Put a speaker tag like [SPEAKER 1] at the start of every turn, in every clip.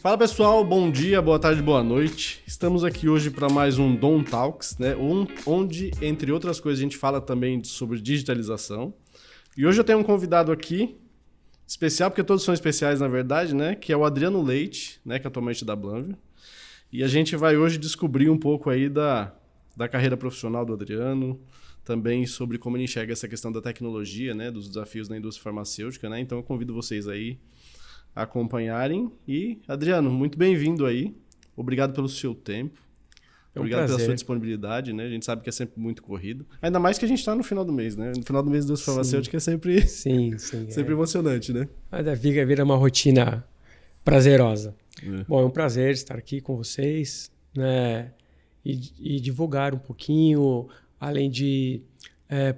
[SPEAKER 1] Fala pessoal, bom dia, boa tarde, boa noite. Estamos aqui hoje para mais um Dom Talks, né? Onde, entre outras coisas, a gente fala também sobre digitalização. E hoje eu tenho um convidado aqui, especial, porque todos são especiais na verdade, né? Que é o Adriano Leite, né? Que é atualmente da Blanvio. E a gente vai hoje descobrir um pouco aí da carreira profissional do Adriano, também sobre como ele enxerga essa questão da tecnologia, né? Dos desafios na indústria farmacêutica, né? Então eu convido vocês aí acompanharem. E, Adriano, muito bem-vindo aí. Obrigado pelo seu tempo. Obrigado pela sua disponibilidade, né? A gente sabe que é sempre muito corrido. Ainda mais que a gente está no final do mês, né? No final do mês da indústria farmacêutica é sempre, sempre emocionante, né?
[SPEAKER 2] Vira uma rotina prazerosa. Bom, é um prazer estar aqui com vocês, né? E divulgar um pouquinho, além de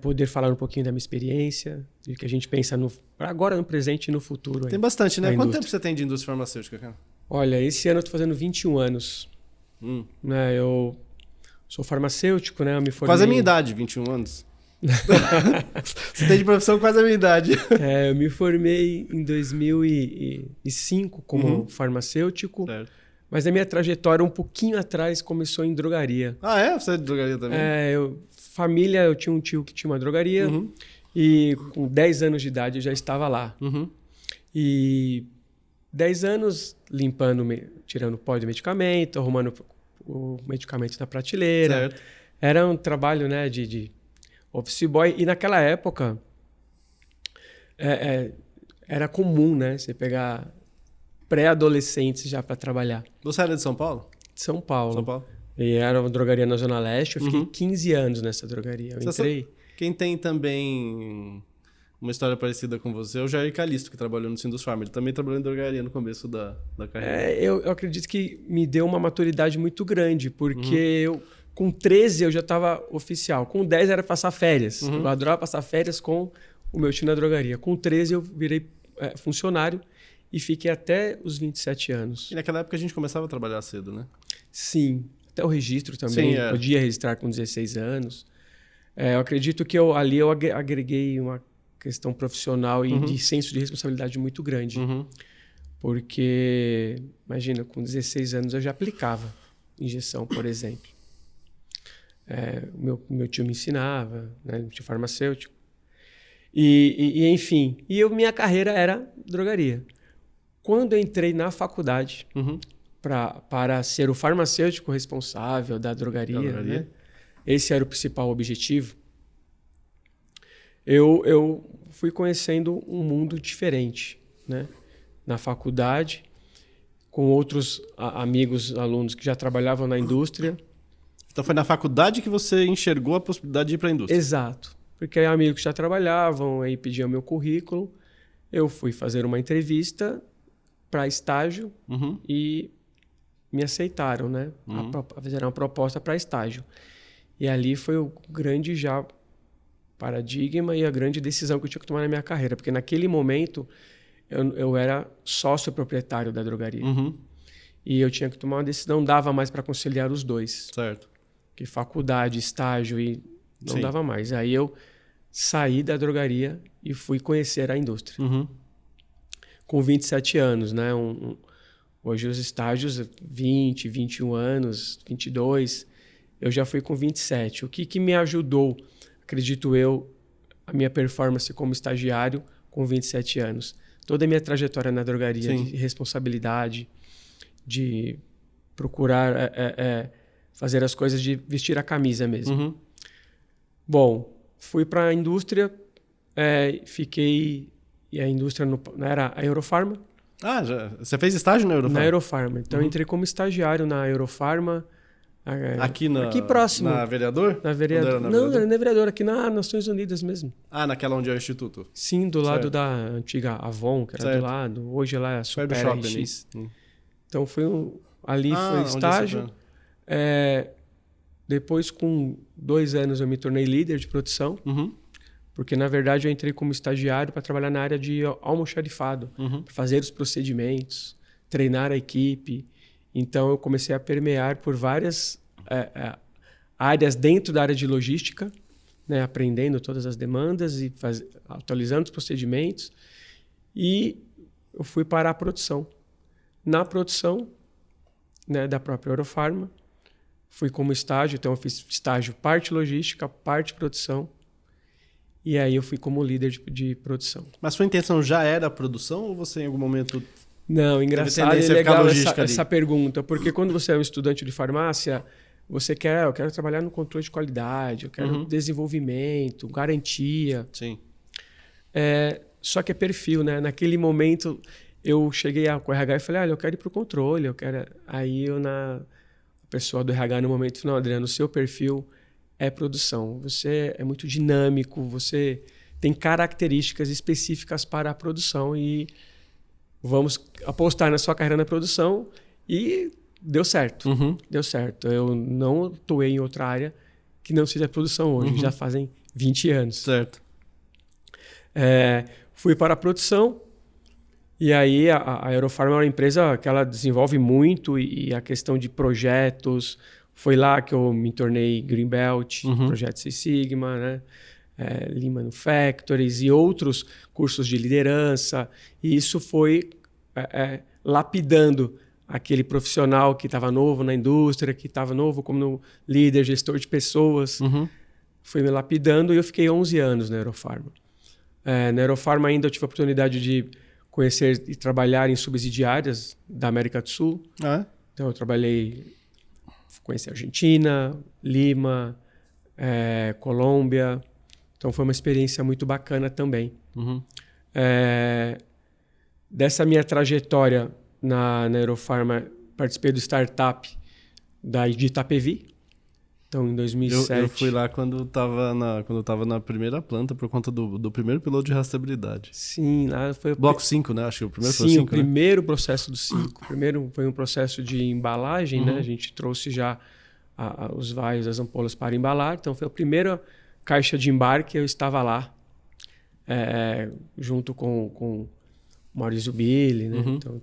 [SPEAKER 2] poder falar um pouquinho da minha experiência, de que a gente pensa agora no presente e no futuro.
[SPEAKER 1] Tem bastante, né? Quanto tempo você tem de indústria farmacêutica, cara?
[SPEAKER 2] Olha, esse ano eu estou fazendo 21 anos. Né? Eu sou farmacêutico, né? Eu me formei...
[SPEAKER 1] Quase a minha idade, 21 anos. Você tem de profissão quase a minha idade.
[SPEAKER 2] Eu me formei em 2005 como farmacêutico. Certo. Mas a minha trajetória um pouquinho atrás começou em drogaria.
[SPEAKER 1] Ah, é? Você é de drogaria também?
[SPEAKER 2] Família, eu tinha um tio que tinha uma drogaria e com 10 anos de idade eu já estava lá. E 10 anos limpando, tirando pó de medicamento, arrumando o medicamento na prateleira. Certo. Era um trabalho, né, de office boy. E naquela época era comum, né, você pegar pré-adolescentes já para trabalhar.
[SPEAKER 1] Você era de São Paulo?
[SPEAKER 2] De São Paulo.
[SPEAKER 1] São Paulo.
[SPEAKER 2] E era uma drogaria na Zona Leste. Eu fiquei 15 anos nessa drogaria. Eu entrei...
[SPEAKER 1] Quem tem também uma história parecida com você é o Jair Calisto, que trabalhou no Sindusfarm. Ele também trabalhou em drogaria no começo da carreira.
[SPEAKER 2] Eu acredito que me deu uma maturidade muito grande, porque eu, com 13 eu já estava oficial. Com 10 era passar férias. Eu adorava passar férias com o meu tio na drogaria. Com 13 eu virei funcionário e fiquei até os 27 anos.
[SPEAKER 1] E naquela época a gente começava a trabalhar cedo, né?
[SPEAKER 2] Sim. Até o registro também. Sim, podia registrar com 16 anos. Eu acredito que ali eu agreguei uma questão profissional e de senso de responsabilidade muito grande. Porque, imagina, com 16 anos eu já aplicava injeção, por exemplo. Meu tio me ensinava, né? Meu tio farmacêutico. Enfim, minha carreira era drogaria. Quando eu entrei na faculdade... para ser o farmacêutico responsável da drogaria, né? Esse era o principal objetivo. Eu fui conhecendo um mundo diferente, né? Na faculdade, com outros amigos, alunos que já trabalhavam na indústria.
[SPEAKER 1] Então foi na faculdade que você enxergou a possibilidade de ir para a indústria?
[SPEAKER 2] Exato. Porque aí amigos que já trabalhavam, aí pediam meu currículo. Eu fui fazer uma entrevista para estágio e me aceitaram, né? Fizeram uma proposta para estágio. E ali foi o grande paradigma e a grande decisão que eu tinha que tomar na minha carreira. Porque naquele momento eu era sócio proprietário da drogaria. E eu tinha que tomar uma decisão, não dava mais para conciliar os dois.
[SPEAKER 1] Certo.
[SPEAKER 2] Porque faculdade, estágio e não dava mais. Aí eu saí da drogaria e fui conhecer a indústria. Com 27 anos, né? Hoje os estágios 20, 21 anos, 22, eu já fui com 27. O que me ajudou, acredito eu, a minha performance como estagiário com 27 anos? Toda a minha trajetória na drogaria, de responsabilidade, de procurar fazer as coisas, de vestir a camisa mesmo. Bom, fui para a indústria, fiquei... E a indústria era a Eurofarma.
[SPEAKER 1] Ah, você fez estágio na Eurofarma?
[SPEAKER 2] Na Eurofarma. Então, eu entrei como estagiário na Eurofarma.
[SPEAKER 1] Aqui
[SPEAKER 2] próximo.
[SPEAKER 1] Na Vereador?
[SPEAKER 2] Na Vereador. Não, não é Vereador, aqui nas Nações Unidas mesmo.
[SPEAKER 1] Ah, naquela onde é o Instituto?
[SPEAKER 2] Sim, do lado da antiga Avon, que era do lado. Hoje lá é a Super RX. Então, ali foi estágio. Depois, com 2 anos, eu me tornei líder de produção. Porque, na verdade, eu entrei como estagiário para trabalhar na área de almoxarifado, para fazer os procedimentos, treinar a equipe. Então, eu comecei a permear por várias áreas dentro da área de logística, né, aprendendo todas as demandas e atualizando os procedimentos. E eu fui para a produção. na produção, né, da própria Eurofarma. Fui como estágio, então eu fiz estágio parte logística, parte produção. E aí eu fui como líder de produção.
[SPEAKER 1] Mas sua intenção já era a produção ou você em algum momento...
[SPEAKER 2] Não, engraçado e legal essa pergunta, porque quando você é um estudante de farmácia, você quer, eu quero trabalhar no controle de qualidade, eu quero desenvolvimento, garantia.
[SPEAKER 1] Sim.
[SPEAKER 2] Só que é perfil, né? Naquele momento eu cheguei com o RH e falei, eu quero ir para o controle, eu quero... Aí a pessoa do RH no momento falou, não, Adriano, o seu perfil é produção. Você é muito dinâmico, você tem características específicas para a produção e vamos apostar na sua carreira na produção. E deu certo. Deu certo. Eu não atuei em outra área que não seja produção hoje. Já fazem 20 anos.
[SPEAKER 1] Certo.
[SPEAKER 2] Fui para a produção e aí a Eurofarma é uma empresa que ela desenvolve muito e a questão de projetos... Foi lá que eu me tornei Green Belt, Projeto Six Sigma, né? Lean Manufacturers e outros cursos de liderança. E isso foi lapidando aquele profissional que estava novo na indústria, que estava novo como líder, gestor de pessoas. Foi me lapidando e eu fiquei 11 anos na Eurofarma. Na Eurofarma ainda eu tive a oportunidade de conhecer e trabalhar em subsidiárias da América do Sul. Então eu conheci a Argentina, Lima, Colômbia. Então foi uma experiência muito bacana também. Dessa minha trajetória na Eurofarma, participei do startup de Itapevi. Então, em 2007...
[SPEAKER 1] Eu fui lá quando eu estava na primeira planta por conta do primeiro piloto de rastreabilidade.
[SPEAKER 2] Sim, lá foi...
[SPEAKER 1] Bloco 5, né? Acho que o primeiro foi o 5,
[SPEAKER 2] Sim, o primeiro processo do 5. Primeiro foi um processo de embalagem, né? A gente trouxe já os vaios, as ampolas para embalar. Então, foi a primeira caixa de embarque, eu estava lá, junto com o Maurício Billi, né? Então,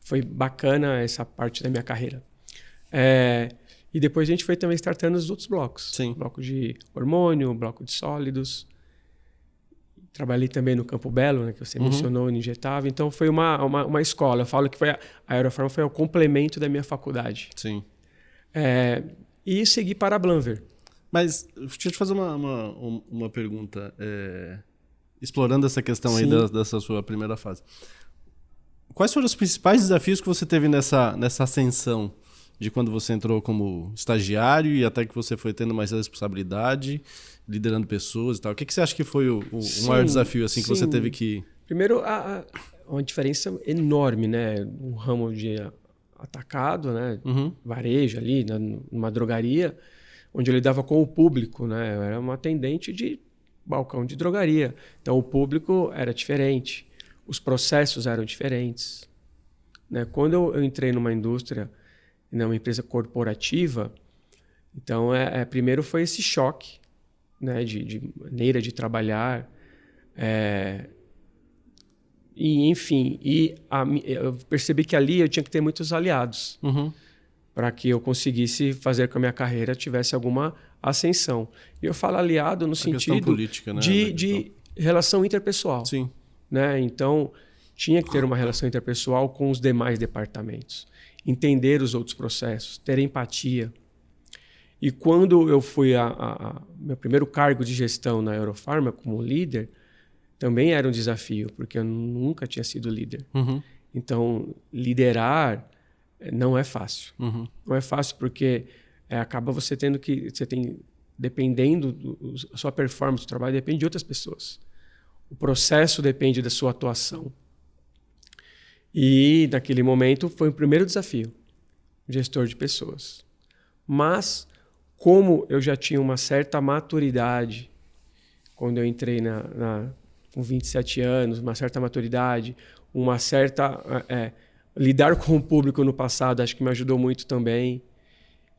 [SPEAKER 2] foi bacana essa parte da minha carreira. E depois a gente foi também startando os outros blocos.
[SPEAKER 1] Sim.
[SPEAKER 2] Bloco de hormônio, bloco de sólidos. Trabalhei também no Campo Belo, né, que você mencionou, injetável. Então foi uma escola. Eu falo que a Eurofarma foi o complemento da minha faculdade.
[SPEAKER 1] Sim.
[SPEAKER 2] E segui para a Blanver.
[SPEAKER 1] Mas deixa eu te fazer uma pergunta. Explorando essa questão aí dessa sua primeira fase. Quais foram os principais desafios que você teve nessa ascensão? De quando você entrou como estagiário e até que você foi tendo mais responsabilidade, liderando pessoas e tal. O que você acha que foi o maior desafio assim, que você teve que...
[SPEAKER 2] Primeiro, uma diferença enorme, né? Um ramo de atacado, né? Varejo ali, numa drogaria, onde eu lidava com o público, né? Eu era uma atendente de balcão de drogaria. Então, o público era diferente. Os processos eram diferentes. Né? Quando eu entrei numa indústria... uma empresa corporativa, então primeiro foi esse choque, né, de maneira de trabalhar, e enfim, eu percebi que ali eu tinha que ter muitos aliados para que eu conseguisse fazer com que a minha carreira tivesse alguma ascensão. E eu falo aliado no sentido
[SPEAKER 1] política, né,
[SPEAKER 2] de relação interpessoal.
[SPEAKER 1] Sim.
[SPEAKER 2] Né? Então, tinha que ter uma relação interpessoal com os demais departamentos. Entender os outros processos, ter empatia. E quando eu fui meu primeiro cargo de gestão na Eurofarma como líder, também era um desafio, porque eu nunca tinha sido líder. Então, liderar não é fácil. Não é fácil porque acaba você tendo que... dependendo da sua performance do trabalho, depende de outras pessoas. O processo depende da sua atuação. E, naquele momento, foi o primeiro desafio, gestor de pessoas. Mas, como eu já tinha uma certa maturidade, quando eu entrei com 27 anos, uma certa maturidade, uma certa... lidar com o público no passado, acho que me ajudou muito também.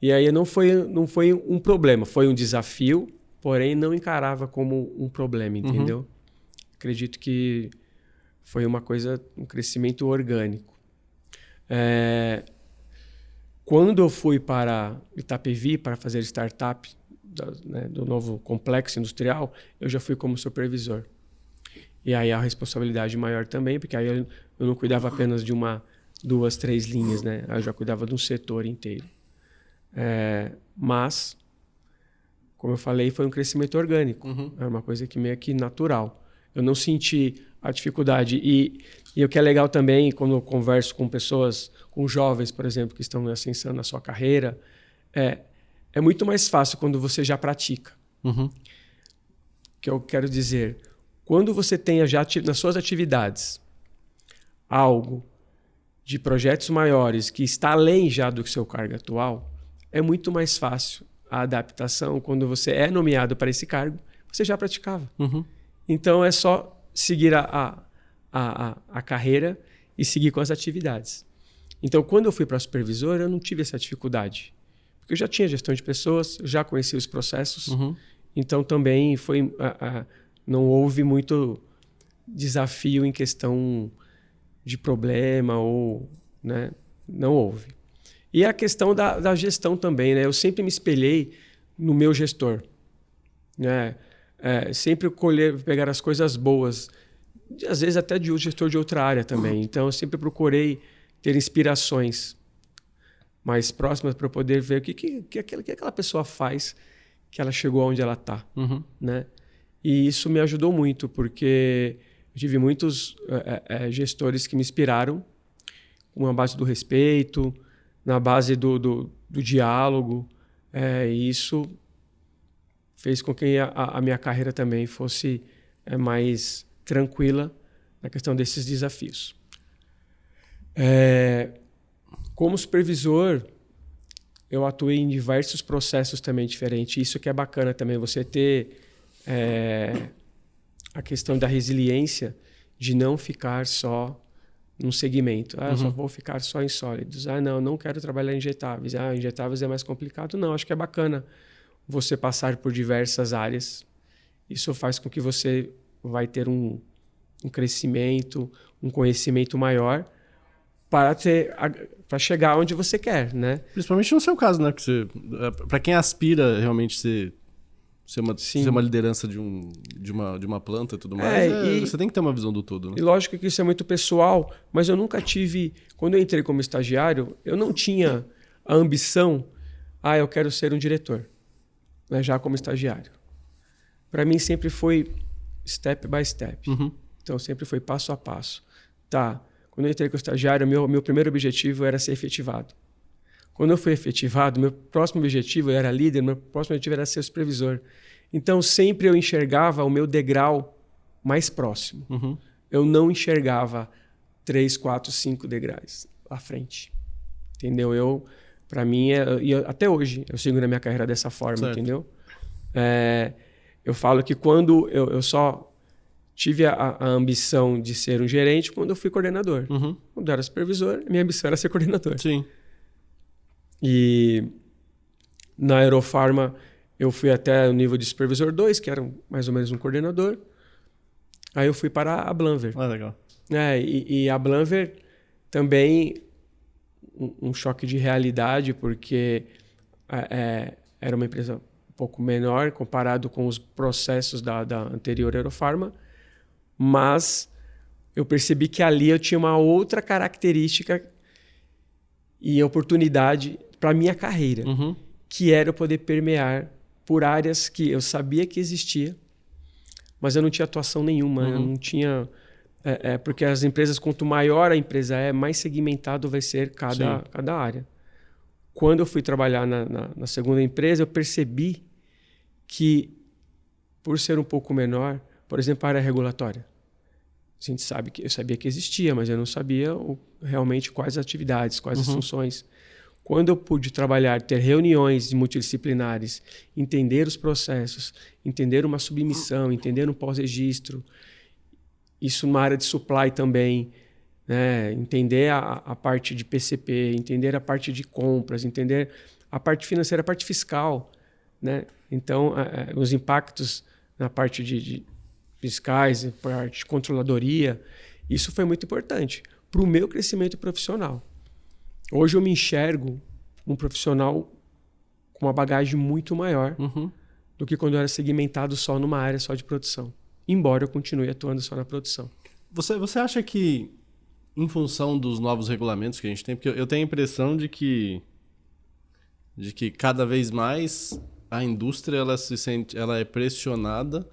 [SPEAKER 2] E aí não foi um problema, foi um desafio, porém não encarava como um problema, entendeu? Acredito que... foi um crescimento orgânico. Quando eu fui para Itapevi para fazer startup do novo complexo industrial, eu já fui como supervisor. E aí a responsabilidade maior também, porque aí eu não cuidava apenas de uma 2, 3 linhas, né? Eu já cuidava de um setor inteiro. Mas, como eu falei, foi um crescimento orgânico. É uma coisa que meio que natural. Eu não senti a dificuldade. E o que é legal também, quando eu converso com pessoas, com jovens, por exemplo, que estão ascensando na sua carreira, é muito mais fácil quando você já pratica. Que eu quero dizer, quando você tenha já nas suas atividades algo de projetos maiores que está além já do seu cargo atual, é muito mais fácil a adaptação quando você é nomeado para esse cargo, você já praticava. Então é só seguir a carreira e seguir com as atividades. Então, quando eu fui para supervisor, eu não tive essa dificuldade. Porque eu já tinha gestão de pessoas, já conhecia os processos. Então, também não houve muito desafio em questão de problema ou, né? Não houve. E a questão da gestão também, né? Eu sempre me espelhei no meu gestor, né? Sempre pegar as coisas boas, às vezes até de um gestor de outra área também. Então, eu sempre procurei ter inspirações mais próximas para eu poder ver o que aquela pessoa faz que ela chegou onde ela está, né? E isso me ajudou muito, porque eu tive muitos gestores que me inspiraram com a base do respeito, na base do diálogo, e isso fez com que a minha carreira também fosse mais tranquila na questão desses desafios. Como supervisor, eu atuei em diversos processos também diferentes. Isso que é bacana também, você ter a questão da resiliência de não ficar só num segmento. Eu só vou ficar só em sólidos. Não quero trabalhar em injetáveis. Injetáveis é mais complicado. Não, acho que é bacana você passar por diversas áreas. Isso faz com que você vai ter um crescimento, um conhecimento maior para chegar onde você quer, né?
[SPEAKER 1] Principalmente no seu caso, né? Para quem aspira realmente ser uma liderança de uma planta e tudo mais, você tem que ter uma visão do todo, né?
[SPEAKER 2] E lógico que isso é muito pessoal, mas eu nunca tive... Quando eu entrei como estagiário, eu não tinha a ambição, eu quero ser um diretor, né, já como estagiário. Para mim sempre foi step by step. Então sempre foi passo a passo. Quando eu entrei como estagiário, meu primeiro objetivo era ser efetivado. Quando eu fui efetivado, meu próximo objetivo era líder, meu próximo objetivo era ser supervisor. Então, sempre eu enxergava o meu degrau mais próximo. Eu não enxergava 3, 4, 5 degraus à frente. Entendeu? Para mim, e até hoje, eu sigo na minha carreira dessa forma, certo. Entendeu? Eu falo que quando eu só tive a ambição de ser um gerente quando eu fui coordenador. Quando eu era supervisor, minha ambição era ser coordenador.
[SPEAKER 1] Sim.
[SPEAKER 2] E na Aerofarma eu fui até o nível de supervisor 2, que era mais ou menos um coordenador. Aí eu fui para a Blanver.
[SPEAKER 1] Legal.
[SPEAKER 2] E a Blanver também um choque de realidade, porque era uma empresa um pouco menor comparado com os processos da anterior Aerofarma, mas eu percebi que ali eu tinha uma outra característica e oportunidade para a minha carreira, que era eu poder permear por áreas que eu sabia que existia, mas eu não tinha atuação nenhuma, eu não tinha... porque as empresas, quanto maior a empresa mais segmentado vai ser cada área. Quando eu fui trabalhar na segunda empresa, eu percebi que, por ser um pouco menor, por exemplo, a área regulatória, eu sabia que existia, mas eu não sabia realmente quais atividades, quais as funções. Quando eu pude trabalhar, ter reuniões multidisciplinares, entender os processos, entender uma submissão, entender um pós-registro, isso numa área de supply também, né? Entender a parte de PCP, entender a parte de compras, entender a parte financeira, a parte fiscal, né? Então, os impactos na parte de fiscais, parte de controladoria, isso foi muito importante para o meu crescimento profissional. Hoje eu me enxergo um profissional com uma bagagem muito maior do que quando eu era segmentado só numa área só de produção, embora eu continue atuando só na produção.
[SPEAKER 1] Você acha que em função dos novos regulamentos que a gente tem, porque eu tenho a impressão de que cada vez mais a indústria ela é pressionada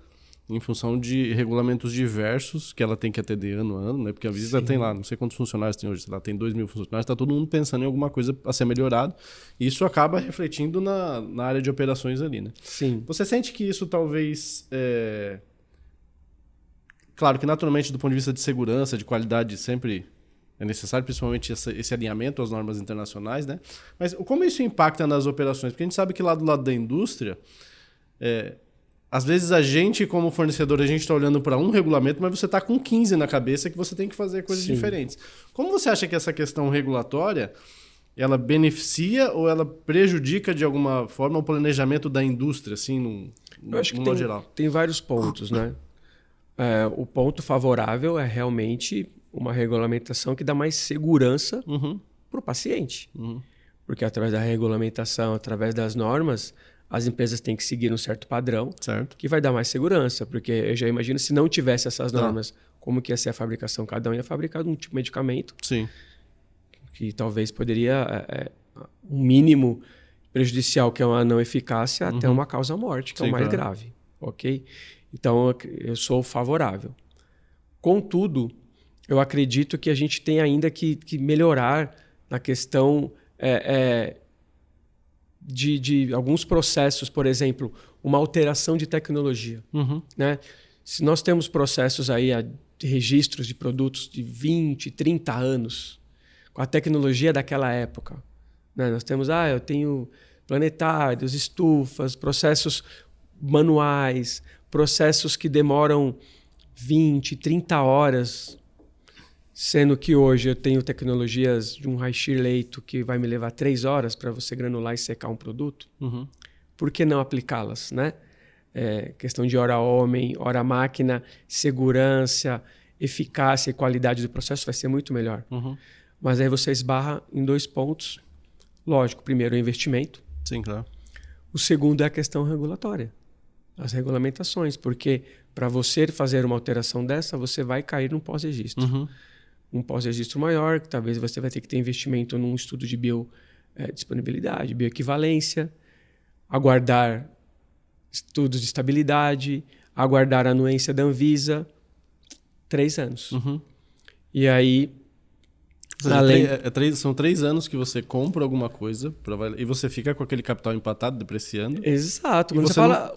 [SPEAKER 1] em função de regulamentos diversos que ela tem que atender ano a ano, né? Porque a Visa tem lá, não sei quantos funcionários tem hoje, sei lá, tem 2.000 funcionários, está todo mundo pensando em alguma coisa a ser melhorado, e isso acaba refletindo na área de operações ali, né?
[SPEAKER 2] Sim.
[SPEAKER 1] Você sente que isso talvez... Claro que naturalmente do ponto de vista de segurança, de qualidade, sempre é necessário, principalmente esse alinhamento às normas internacionais, né? Mas como isso impacta nas operações? Porque a gente sabe que lá do lado da indústria... Às vezes a gente, como fornecedor, a gente está olhando para um regulamento, mas você está com 15 na cabeça que você tem que fazer coisas diferentes. Como você acha que essa questão regulatória, ela beneficia ou ela prejudica de alguma forma o planejamento da indústria, assim,
[SPEAKER 2] Eu acho que tem vários pontos, né? O ponto favorável é realmente uma regulamentação que dá mais segurança para o paciente. Porque através da regulamentação, através das normas... as empresas têm que seguir um certo padrão que vai dar mais segurança, porque eu já imagino se não tivesse essas normas, como que ia ser a fabricação? Cada um ia fabricar um tipo de medicamento que talvez poderia, um mínimo prejudicial, que é uma não eficácia, até uma causa-morte, que é o mais grave. Ok? Então, eu sou favorável. Contudo, eu acredito que a gente tem ainda que melhorar na questão... De alguns processos, por exemplo, uma alteração de tecnologia. Né? Se nós temos processos aí de registros de produtos de 20, 30 anos, com a tecnologia daquela época, né? Nós temos, eu tenho planetários, estufas, processos manuais, processos que demoram 20, 30 horas, sendo que hoje eu tenho tecnologias de um Raishir leito que vai me levar 3 horas para você granular e secar um produto. Por que não aplicá-las, né? Questão de hora homem, hora máquina, segurança, eficácia e qualidade do processo vai ser muito melhor. Mas aí você esbarra em 2 pontos. Lógico, primeiro o investimento.
[SPEAKER 1] Sim, claro.
[SPEAKER 2] O segundo é a questão regulatória, as regulamentações, porque para você fazer uma alteração dessa, você vai cair num pós-registro. Um pós-registro maior, que talvez você vai ter que ter investimento num estudo de biodisponibilidade, bioequivalência, aguardar estudos de estabilidade, aguardar a anuência da Anvisa, 3 anos. E aí...
[SPEAKER 1] São 3 anos que você compra alguma coisa e você fica com aquele capital empatado, depreciando.
[SPEAKER 2] Exato.
[SPEAKER 1] Quando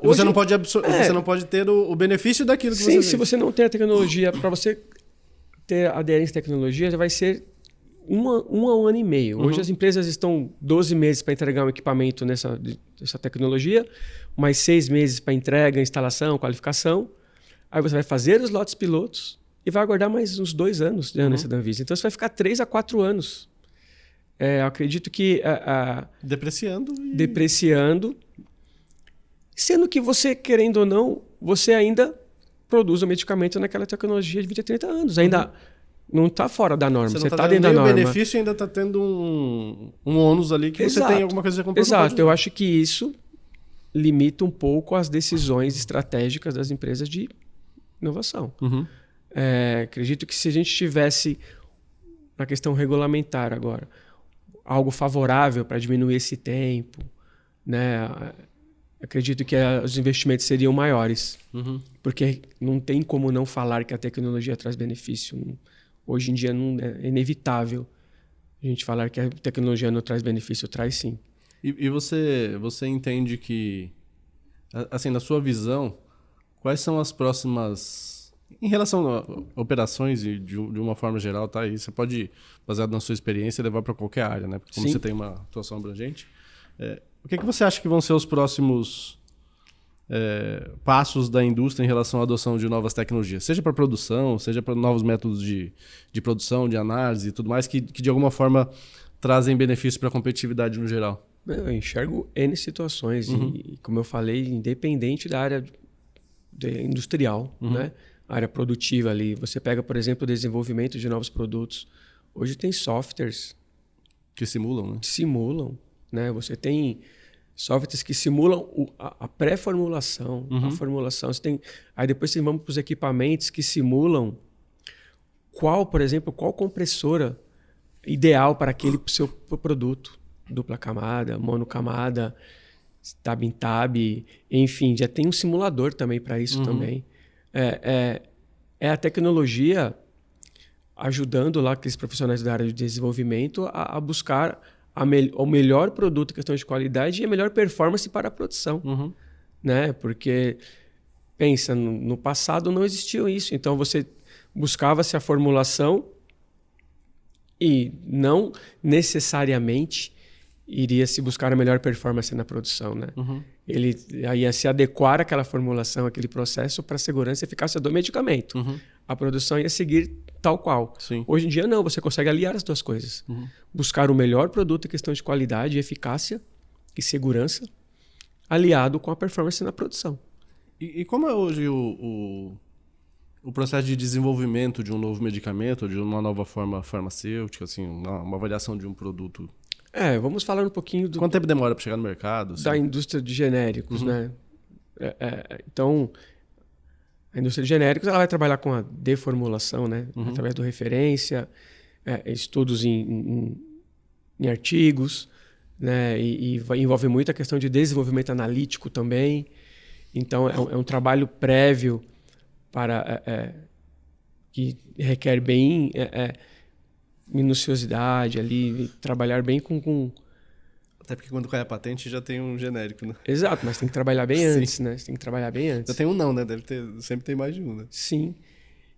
[SPEAKER 1] você não pode você não pode ter o benefício daquilo que você
[SPEAKER 2] Sim, se você não tem a tecnologia, para você ter aderência à tecnologia, já vai ser 1 a 1 ano e meio. Hoje as empresas estão 12 meses para entregar um equipamento nessa tecnologia, mais 6 meses para entrega, instalação, qualificação. Aí você vai fazer os lotes pilotos e vai aguardar mais uns 2 anos de anuência da Anvisa. Então você vai ficar 3 a 4 anos. Eu acredito que... Depreciando. Sendo que você, querendo ou não, você ainda produz o medicamento naquela tecnologia de 20 a 30 anos. Ainda não está fora da norma. Você está dentro da norma. O
[SPEAKER 1] benefício ainda está tendo um ônus ali que você tem alguma coisa que você comprou.
[SPEAKER 2] Exato. Eu acho que isso limita um pouco as decisões estratégicas das empresas de inovação. Acredito que se a gente tivesse, na questão regulamentar agora, algo favorável para diminuir esse tempo, né? Acredito que os investimentos seriam maiores. Porque não tem como não falar que a tecnologia traz benefício. Hoje em dia é inevitável a gente falar que a tecnologia não traz benefício. Traz sim.
[SPEAKER 1] E você entende que, assim, na sua visão, quais são as próximas... Em relação a operações e de uma forma geral, tá? E você pode, baseado na sua experiência, levar para qualquer área, né? Porque como você tem uma atuação abrangente... O que você acha que vão ser os próximos passos da indústria em relação à adoção de novas tecnologias? Seja para produção, seja para novos métodos de produção, de análise e tudo mais, que de alguma forma trazem benefício para a competitividade no geral.
[SPEAKER 2] Eu enxergo N situações e, como eu falei, independente da área industrial, né? A área produtiva ali. Você pega, por exemplo, o desenvolvimento de novos produtos. Hoje tem softwares...
[SPEAKER 1] Que simulam, né?
[SPEAKER 2] Simulam. Né? Você tem softwares que simulam a pré-formulação, a formulação. Aí depois vamos para os equipamentos que simulam por exemplo, qual compressora ideal para aquele seu produto. Dupla camada, monocamada, tab em tab, enfim, já tem um simulador também para isso também. É a tecnologia ajudando lá aqueles profissionais da área de desenvolvimento a buscar o melhor produto em questão de qualidade e a melhor performance para a produção. Né? Porque, pensa, no passado não existia isso. Então, você buscava-se a formulação e não necessariamente iria se buscar a melhor performance na produção. Né? Ele ia se adequar àquela formulação, aquele processo para a segurança e eficácia do medicamento. A produção ia seguir tal qual.
[SPEAKER 1] Sim.
[SPEAKER 2] Hoje em dia, não. Você consegue aliar as duas coisas. Buscar o melhor produto em questão de qualidade, eficácia e segurança, aliado com a performance na produção.
[SPEAKER 1] E como é hoje o processo de desenvolvimento de um novo medicamento, de uma nova forma farmacêutica, assim, uma avaliação de um produto?
[SPEAKER 2] Vamos falar um pouquinho
[SPEAKER 1] Quanto tempo demora para chegar no mercado?
[SPEAKER 2] Da indústria de genéricos, né? Então, a indústria de genéricos ela vai trabalhar com a deformulação, né? Através de referência, estudos em artigos, né? E envolve muito a questão de desenvolvimento analítico também. Então, é um trabalho prévio que requer bem minuciosidade ali, trabalhar bem com...
[SPEAKER 1] Até porque quando cai a patente já tem um genérico, né?
[SPEAKER 2] Exato, mas tem que trabalhar bem antes, né? Você tem que trabalhar bem antes.
[SPEAKER 1] Já tem um não, né? Sempre tem mais de um, né?
[SPEAKER 2] Sim.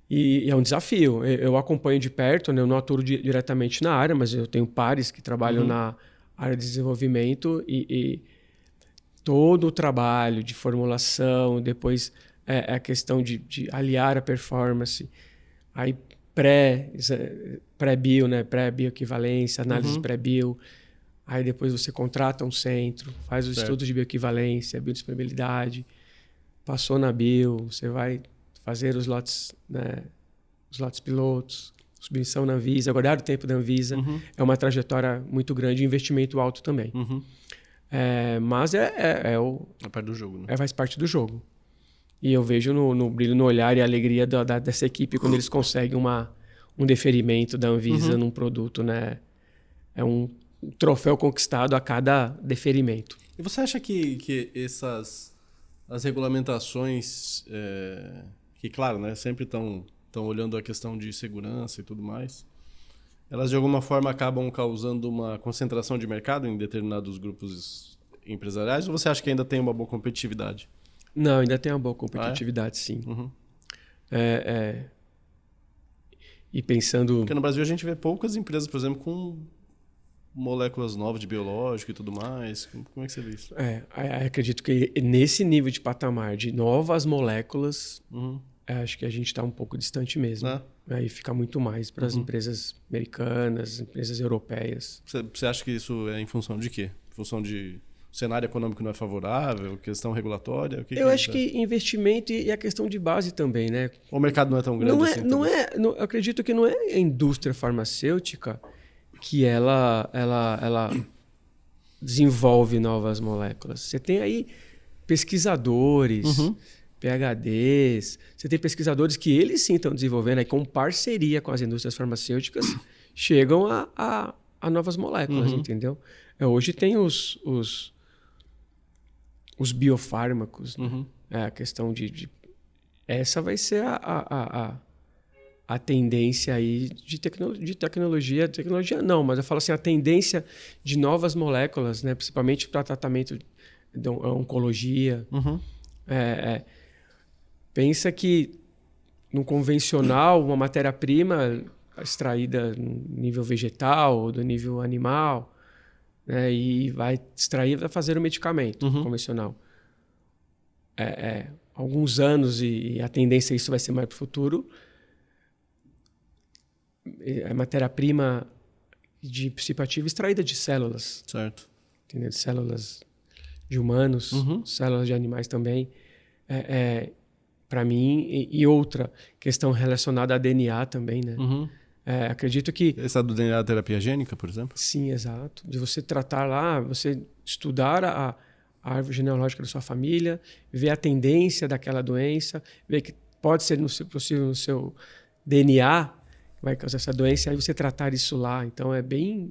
[SPEAKER 2] E é um desafio. Eu acompanho de perto, né? Eu não atuo diretamente na área, mas eu tenho pares que trabalham na área de desenvolvimento e todo o trabalho de formulação, depois a questão de aliar a performance, aí pré-bio, né? Pré-bioequivalência, análise pré-bio. Aí depois você contrata um centro, faz os estudos de bioequivalência, biodisponibilidade, passou na bio, você vai fazer os lotes, né? Os lotes pilotos, submissão na Anvisa, aguardar o tempo da Anvisa. É uma trajetória muito grande, investimento alto também. Mas é
[SPEAKER 1] parte do jogo, né?
[SPEAKER 2] Faz parte do jogo. E eu vejo no brilho no olhar e a alegria dessa equipe quando eles conseguem um deferimento da Anvisa num produto, né? É um troféu conquistado a cada deferimento.
[SPEAKER 1] E você acha que as regulamentações, que claro, né, sempre estão olhando a questão de segurança e tudo mais, elas de alguma forma acabam causando uma concentração de mercado em determinados grupos empresariais, ou você acha que ainda tem uma boa competitividade?
[SPEAKER 2] Não, ainda tem uma boa competitividade, sim. E pensando...
[SPEAKER 1] Porque no Brasil a gente vê poucas empresas, por exemplo, com moléculas novas de biológico e tudo mais. Como é que você vê isso?
[SPEAKER 2] Acredito que nesse nível de patamar de novas moléculas, acho que a gente está um pouco distante mesmo. Aí fica muito mais para as empresas americanas, empresas europeias.
[SPEAKER 1] Você acha que isso é em função de quê? Em função de o cenário econômico não é favorável, questão regulatória?
[SPEAKER 2] Eu acho que investimento e a questão de base também, né?
[SPEAKER 1] O mercado não é tão grande assim?
[SPEAKER 2] Eu acredito que não é a indústria farmacêutica que ela desenvolve novas moléculas. Você tem aí pesquisadores, PhDs, você tem pesquisadores que eles sim estão desenvolvendo, aí com parceria com as indústrias farmacêuticas, chegam a novas moléculas, entendeu? Hoje tem os biofármacos, né? A questão de... Essa vai ser a tendência aí de tecnologia não, mas eu falo assim, a tendência de novas moléculas, né, principalmente para tratamento de oncologia. Pensa que no convencional, uma matéria-prima extraída no nível vegetal ou do nível animal, né, e vai extrair, vai fazer o medicamento convencional. Alguns anos e a tendência isso vai ser mais para o futuro. A matéria-prima de princípio ativo extraída de células.
[SPEAKER 1] Certo.
[SPEAKER 2] Entendeu? De células de humanos, células de animais também. Para mim, e outra questão relacionada a DNA também, né? Acredito que...
[SPEAKER 1] Essa do DNA terapia gênica, por exemplo?
[SPEAKER 2] Sim, exato. De você tratar lá, você estudar a árvore genealógica da sua família, ver a tendência daquela doença, ver que pode ser possível no seu DNA vai causar essa doença, aí você tratar isso lá. Então, é bem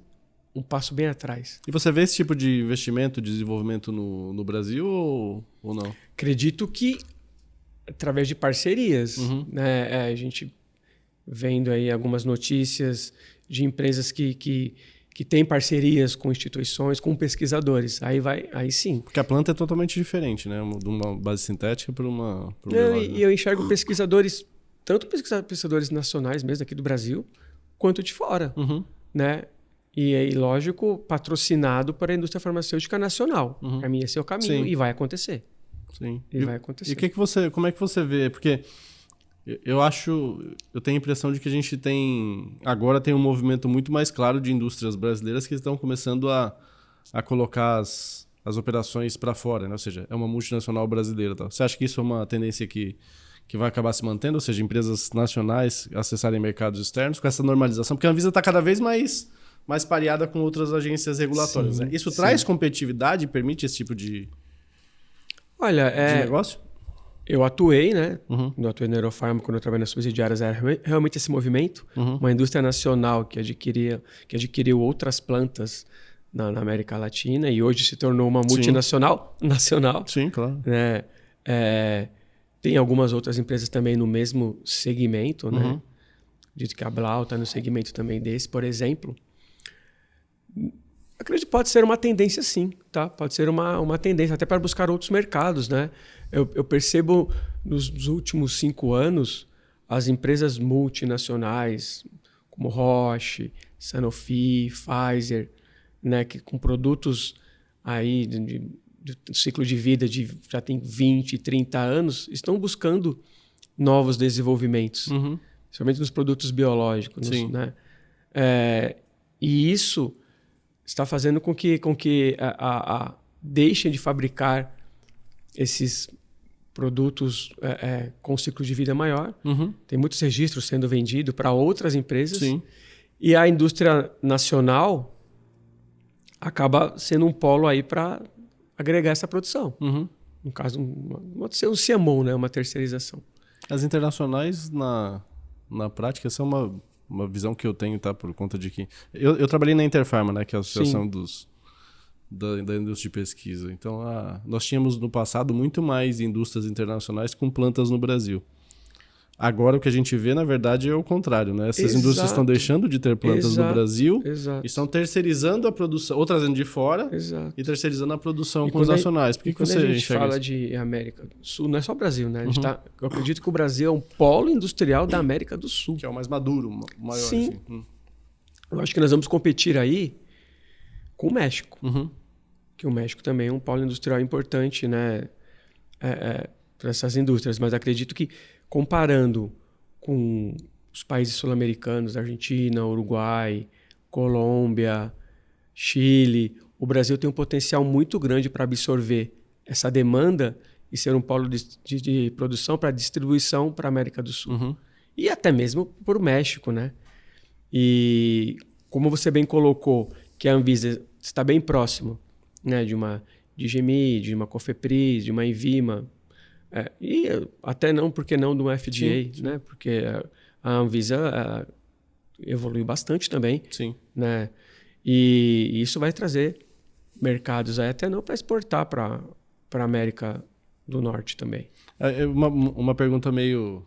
[SPEAKER 2] um passo bem atrás.
[SPEAKER 1] E você vê esse tipo de investimento, de desenvolvimento no Brasil ou não?
[SPEAKER 2] Acredito que através de parcerias, né? A gente vendo aí algumas notícias de empresas que têm parcerias com instituições, com pesquisadores. Aí sim.
[SPEAKER 1] Porque a planta é totalmente diferente, né? De uma base sintética para uma...
[SPEAKER 2] E eu enxergo pesquisadores, tanto pesquisadores nacionais mesmo aqui do Brasil, quanto de fora, né? E aí, lógico, patrocinado para a indústria farmacêutica nacional. Para mim, esse é o caminho. Sim. E vai acontecer.
[SPEAKER 1] Sim.
[SPEAKER 2] Vai acontecer.
[SPEAKER 1] E como é que você vê? Porque eu tenho a impressão de que a gente agora tem um movimento muito mais claro de indústrias brasileiras que estão começando a colocar as operações para fora, né? Ou seja, é uma multinacional brasileira. Tá? Você acha que isso é uma tendência que vai acabar se mantendo? Ou seja, empresas nacionais acessarem mercados externos com essa normalização? Porque a Anvisa está cada vez mais pareada com outras agências regulatórias. Sim, né? Isso traz competitividade e permite esse tipo de negócio?
[SPEAKER 2] Eu atuei, né? Eu atuei na Aerofarma quando eu trabalhei nas subsidiárias. Era realmente esse movimento. Uma indústria nacional que adquiriu outras plantas na América Latina e hoje se tornou uma multinacional nacional.
[SPEAKER 1] Sim, claro.
[SPEAKER 2] Né? Tem algumas outras empresas também no mesmo segmento. Né? Acredito que a Blau está no segmento também desse, por exemplo. Acredito que pode ser uma tendência, sim, tá? Pode ser uma tendência, até para buscar outros mercados, né? Eu percebo nos últimos 5 anos as empresas multinacionais, como Roche, Sanofi, Pfizer, né, que com produtos aí de ciclo de vida já tem 20, 30 anos, estão buscando novos desenvolvimentos, principalmente nos produtos biológicos, né? E isso está fazendo com que deixem de fabricar esses produtos com ciclo de vida maior. Tem muitos registros sendo vendidos para outras empresas.
[SPEAKER 1] Sim.
[SPEAKER 2] E a indústria nacional acaba sendo um polo aí para agregar essa produção. No caso, pode ser um CMO, né? Uma terceirização. As
[SPEAKER 1] internacionais, na prática, são uma visão que eu tenho, tá? Por conta de que... Eu trabalhei na Interpharma, né? Que é a associação da indústria de pesquisa. Então, nós tínhamos no passado muito mais indústrias internacionais com plantas no Brasil. Agora, o que a gente vê, na verdade, é o contrário, né? Essas indústrias estão deixando de ter plantas no Brasil e estão terceirizando a produção, ou trazendo de fora e terceirizando a produção com os nacionais. Por que
[SPEAKER 2] quando a gente fala de América do Sul, não é só o Brasil, né? Eu acredito que o Brasil é um polo industrial da América do Sul.
[SPEAKER 1] Que é o mais maduro, maior.
[SPEAKER 2] Sim. Assim. Eu acho que nós vamos competir aí com o México. Que o México também é um polo industrial importante, né? Para essas indústrias. Mas acredito que, comparando com os países sul-americanos, Argentina, Uruguai, Colômbia, Chile, o Brasil tem um potencial muito grande para absorver essa demanda e ser um polo de produção para distribuição para a América do Sul. E até mesmo para o México, né? E como você bem colocou, que a Anvisa está bem próximo, né, de uma DGMI, de uma Cofepris, de uma Envima, e até não, porque não do FDA, sim. Né? Porque a Anvisa evoluiu bastante também.
[SPEAKER 1] Sim.
[SPEAKER 2] Né? E isso vai trazer mercados aí, até não para exportar para a América do Norte também.
[SPEAKER 1] Uma pergunta meio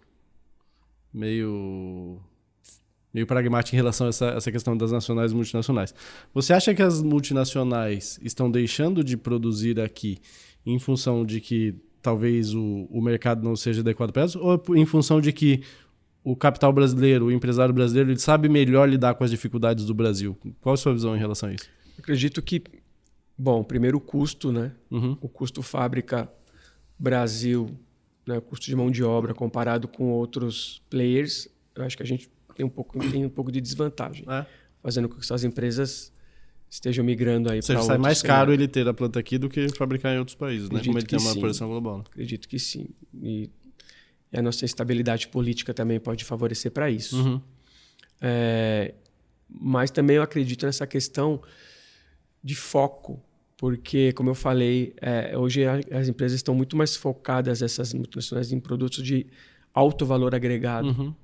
[SPEAKER 1] pragmática em relação a essa questão das nacionais e multinacionais. Você acha que as multinacionais estão deixando de produzir aqui em função de que talvez o mercado não seja adequado para elas, ou em função de que o capital brasileiro, o empresário brasileiro, ele sabe melhor lidar com as dificuldades do Brasil? Qual a sua visão em relação a isso?
[SPEAKER 2] Eu acredito que, primeiro o custo, né? O custo fábrica Brasil, né? O custo de mão de obra comparado com outros players, eu acho que a gente tem um pouco de desvantagem, fazendo com que essas empresas estejam migrando aí para outros.
[SPEAKER 1] Ou seja, sai mais caro ele ter a planta aqui do que fabricar em outros países, né? Como ele tem uma produção global. Né?
[SPEAKER 2] Acredito que sim. E a nossa estabilidade política também pode favorecer para isso. Mas também eu acredito nessa questão de foco, porque, como eu falei, hoje as empresas estão muito mais focadas, essas multinacionais, em produtos de alto valor agregado.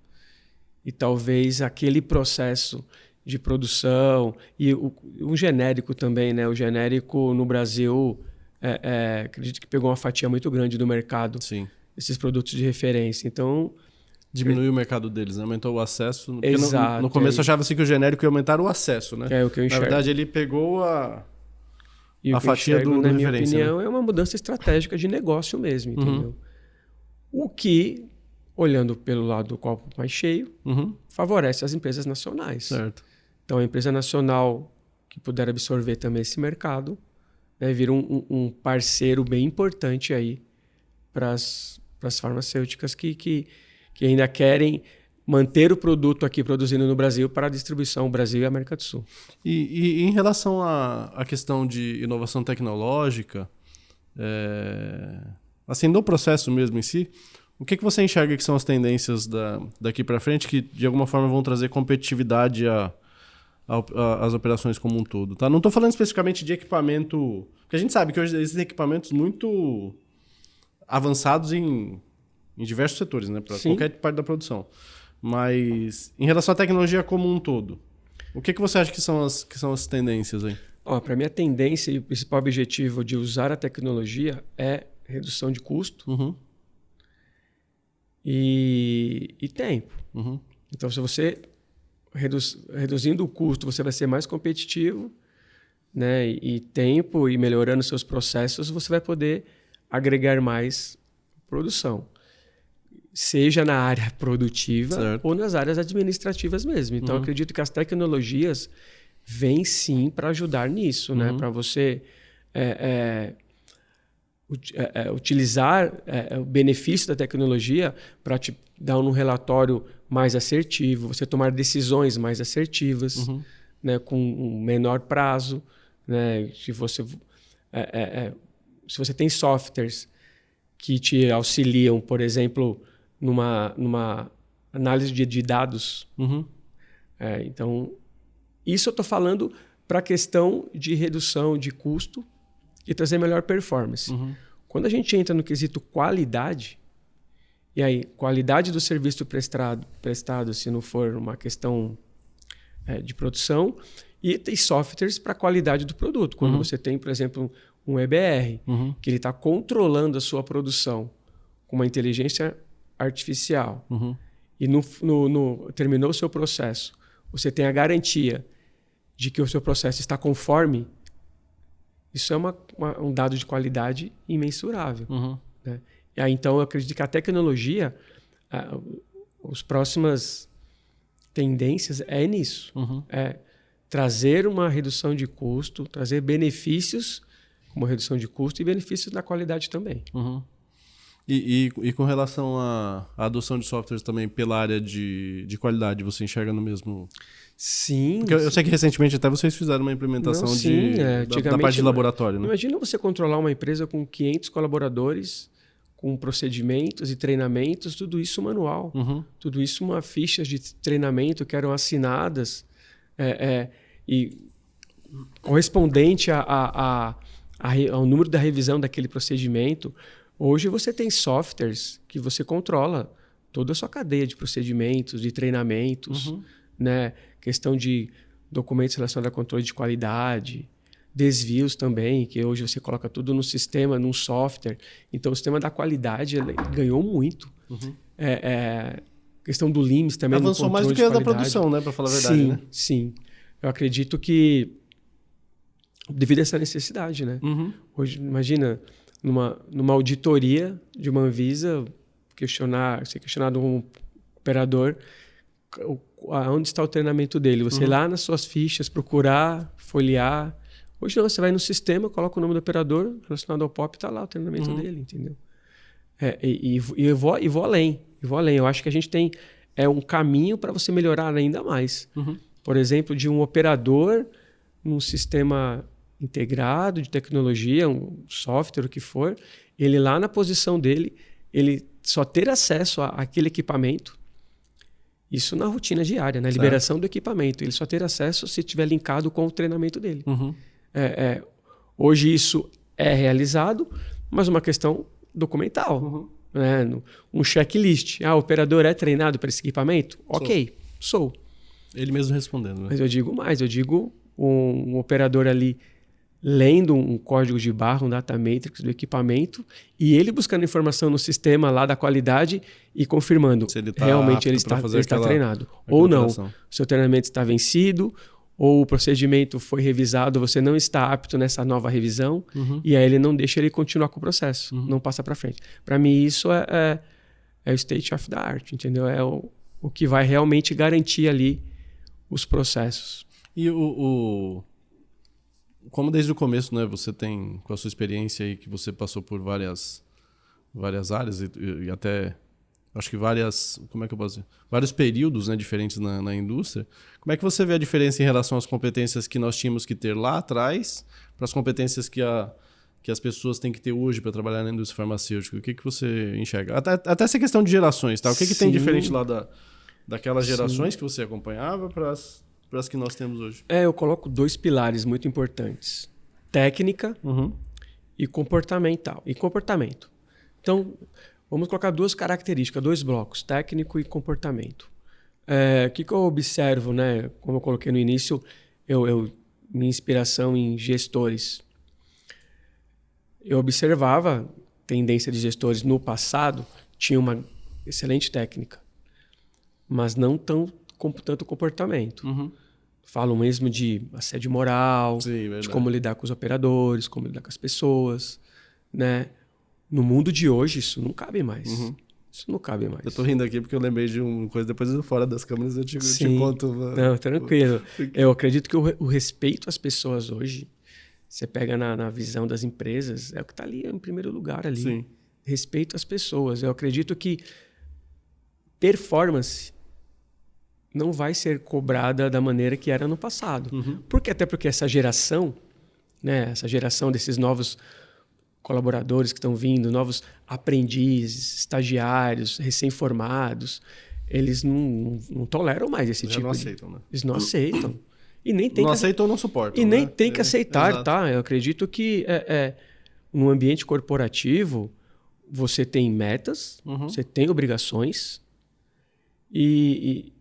[SPEAKER 2] E talvez aquele processo de produção e um genérico também, né? O genérico no Brasil, acredito que pegou uma fatia muito grande do mercado.
[SPEAKER 1] Sim.
[SPEAKER 2] Esses produtos de referência. Então...
[SPEAKER 1] Diminuiu o mercado deles, né? Aumentou o acesso.
[SPEAKER 2] Exato.
[SPEAKER 1] No começo achava-se que o genérico ia aumentar o acesso, né?
[SPEAKER 2] É o que eu enxergo.
[SPEAKER 1] Na verdade, ele pegou a fatia
[SPEAKER 2] enxergo,
[SPEAKER 1] do
[SPEAKER 2] na
[SPEAKER 1] referência.
[SPEAKER 2] Na minha opinião,
[SPEAKER 1] né?
[SPEAKER 2] É uma mudança estratégica de negócio mesmo, entendeu? O que, olhando pelo lado do copo mais cheio, favorece as empresas nacionais.
[SPEAKER 1] Certo.
[SPEAKER 2] Então, a empresa nacional que puder absorver também esse mercado, né, vira um parceiro bem importante aí para as farmacêuticas que ainda querem manter o produto aqui produzindo no Brasil para a distribuição Brasil e América do Sul.
[SPEAKER 1] E em relação à questão de inovação tecnológica, assim, no processo mesmo em si, o que você enxerga que são as daqui para frente que de alguma forma vão trazer competitividade às operações como um todo? Tá? Não estou falando especificamente de equipamento, porque a gente sabe que hoje existem equipamentos muito avançados em diversos setores, né? Para qualquer parte da produção. Mas em relação à tecnologia como um todo, o que você acha que são as tendências aí?
[SPEAKER 2] Para mim, a tendência e o principal objetivo de usar a tecnologia é redução de custo e tempo. Então, se você reduzindo o custo, você vai ser mais competitivo, né? E tempo e melhorando seus processos, você vai poder agregar mais produção. Seja na área produtiva ou nas áreas administrativas mesmo. Então, eu acredito que as tecnologias vêm sim para ajudar nisso, né? Para você utilizar o benefício da tecnologia para te dar um relatório mais assertivo, você tomar decisões mais assertivas, né? Com um menor prazo. Né? Se você tem softwares que te auxiliam, por exemplo, numa análise de dados. Então, isso eu estou falando para a questão de redução de custo e trazer melhor performance. Quando a gente entra no quesito qualidade, e aí, qualidade do serviço prestado, se não for uma questão de produção, e tem softwares para a qualidade do produto. Quando você tem, por exemplo, um EBR, que ele está controlando a sua produção com uma inteligência artificial, e terminou o seu processo, você tem a garantia de que o seu processo está conforme, isso é um dado de qualidade imensurável. Né? E aí, então, eu acredito que a tecnologia, as próximas tendências é nisso. É trazer uma redução de custo, trazer benefícios como redução de custo e benefícios na qualidade também.
[SPEAKER 1] E com relação à adoção de softwares também pela área de qualidade, você enxerga no mesmo...
[SPEAKER 2] Sim.
[SPEAKER 1] Porque eu sei que recentemente até vocês fizeram uma implementação da parte de laboratório. Né?
[SPEAKER 2] Imagina você controlar uma empresa com 500 colaboradores, com procedimentos e treinamentos, tudo isso manual. Tudo isso uma ficha de treinamento que eram assinadas e correspondente ao número da revisão daquele procedimento. Hoje você tem softwares que você controla toda a sua cadeia de procedimentos, de treinamentos, né? Questão de documentos relacionados a controle de qualidade, desvios também, que hoje você coloca tudo no sistema, num software. Então, o sistema da qualidade ganhou muito. Questão do LIMS também.
[SPEAKER 1] Avançou mais do que a da produção, né? Para falar a verdade.
[SPEAKER 2] Sim,
[SPEAKER 1] né?
[SPEAKER 2] Sim. Eu acredito que devido a essa necessidade, né? Hoje, imagina, numa auditoria de uma Anvisa, ser questionado um operador, onde está o treinamento dele? Você ir lá nas suas fichas, procurar, folhear. Hoje não, você vai no sistema, coloca o nome do operador relacionado ao POP, está lá o treinamento dele, entendeu? Eu vou além. Eu acho que a gente tem um caminho para você melhorar ainda mais. Por exemplo, de um operador num sistema integrado de tecnologia, um software, o que for, ele lá na posição dele, ele só ter acesso àquele equipamento, isso na rotina diária, na liberação do equipamento, ele só ter acesso se estiver linkado com o treinamento dele. Hoje isso é realizado, mas uma questão documental. né? Um checklist. O operador é treinado para esse equipamento? Ok, sou.
[SPEAKER 1] Ele mesmo respondendo, né?
[SPEAKER 2] Mas eu digo mais, eu digo um operador ali lendo um código de barra, um data matrix do equipamento, e ele buscando informação no sistema lá da qualidade e confirmando
[SPEAKER 1] se ele tá
[SPEAKER 2] realmente ele está treinado. Ou não, o seu treinamento está vencido, ou o procedimento foi revisado, você não está apto nessa nova revisão, e aí ele não deixa ele continuar com o processo, não passa para frente. Para mim, isso é o state of the art, entendeu? É o que vai realmente garantir ali os processos.
[SPEAKER 1] E como desde o começo, né, você tem, com a sua experiência aí, que você passou por várias áreas e até, acho que como é que eu posso dizer? Vários períodos, né, diferentes na indústria. Como é que você vê a diferença em relação às competências que nós tínhamos que ter lá atrás para as competências que as pessoas têm que ter hoje para trabalhar na indústria farmacêutica? O que você enxerga? Até essa questão de gerações, tá? O que tem diferente lá daquelas gerações que você acompanhava para as que nós temos hoje?
[SPEAKER 2] Eu coloco 2 pilares muito importantes. Técnica e comportamental. E comportamento. Então, vamos colocar 2 características, 2 blocos, técnico e comportamento. O que eu observo, né? Como eu coloquei no início, minha inspiração em gestores. Eu observava tendência de gestores no passado, tinha uma excelente técnica, mas não com tanto comportamento. Falam mesmo de assédio moral, de como lidar com os operadores, como lidar com as pessoas, né? No mundo de hoje, isso não cabe mais. Isso não cabe mais.
[SPEAKER 1] Eu tô rindo aqui porque eu lembrei de uma coisa, depois fora das câmeras eu te conto.
[SPEAKER 2] Não, tranquilo. Eu acredito que o respeito às pessoas hoje, você pega na visão das empresas, é o que está ali em primeiro lugar ali.
[SPEAKER 1] Sim.
[SPEAKER 2] Respeito às pessoas. Eu acredito que performance não vai ser cobrada da maneira que era no passado. Até porque essa geração, né, essa geração desses novos colaboradores que estão vindo, novos aprendizes, estagiários, recém-formados, eles não toleram mais esse tipo de...
[SPEAKER 1] não aceitam, né?
[SPEAKER 2] Eles não aceitam. E nem tem
[SPEAKER 1] não aceitam ou não suportam.
[SPEAKER 2] E nem
[SPEAKER 1] né?
[SPEAKER 2] tem que aceitar,
[SPEAKER 1] exato.
[SPEAKER 2] tá? Eu acredito que no ambiente corporativo você tem metas, você tem obrigações e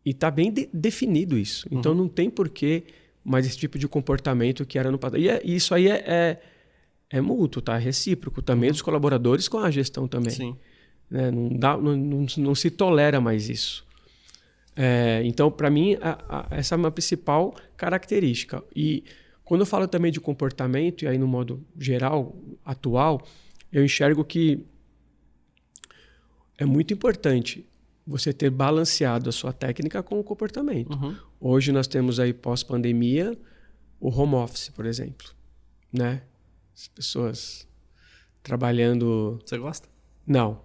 [SPEAKER 2] está bem definido isso. Então não tem porquê mais esse tipo de comportamento que era no passado. E isso aí é mútuo, tá? É recíproco também dos colaboradores com a gestão também.
[SPEAKER 1] Sim.
[SPEAKER 2] Né? Não se tolera mais isso. Então, para mim, essa é uma principal característica. E quando eu falo também de comportamento, e aí no modo geral, atual, eu enxergo que é muito importante você ter balanceado a sua técnica com o comportamento. Hoje nós temos aí, pós-pandemia, o home office, por exemplo. Né? As pessoas trabalhando...
[SPEAKER 1] Você gosta?
[SPEAKER 2] Não.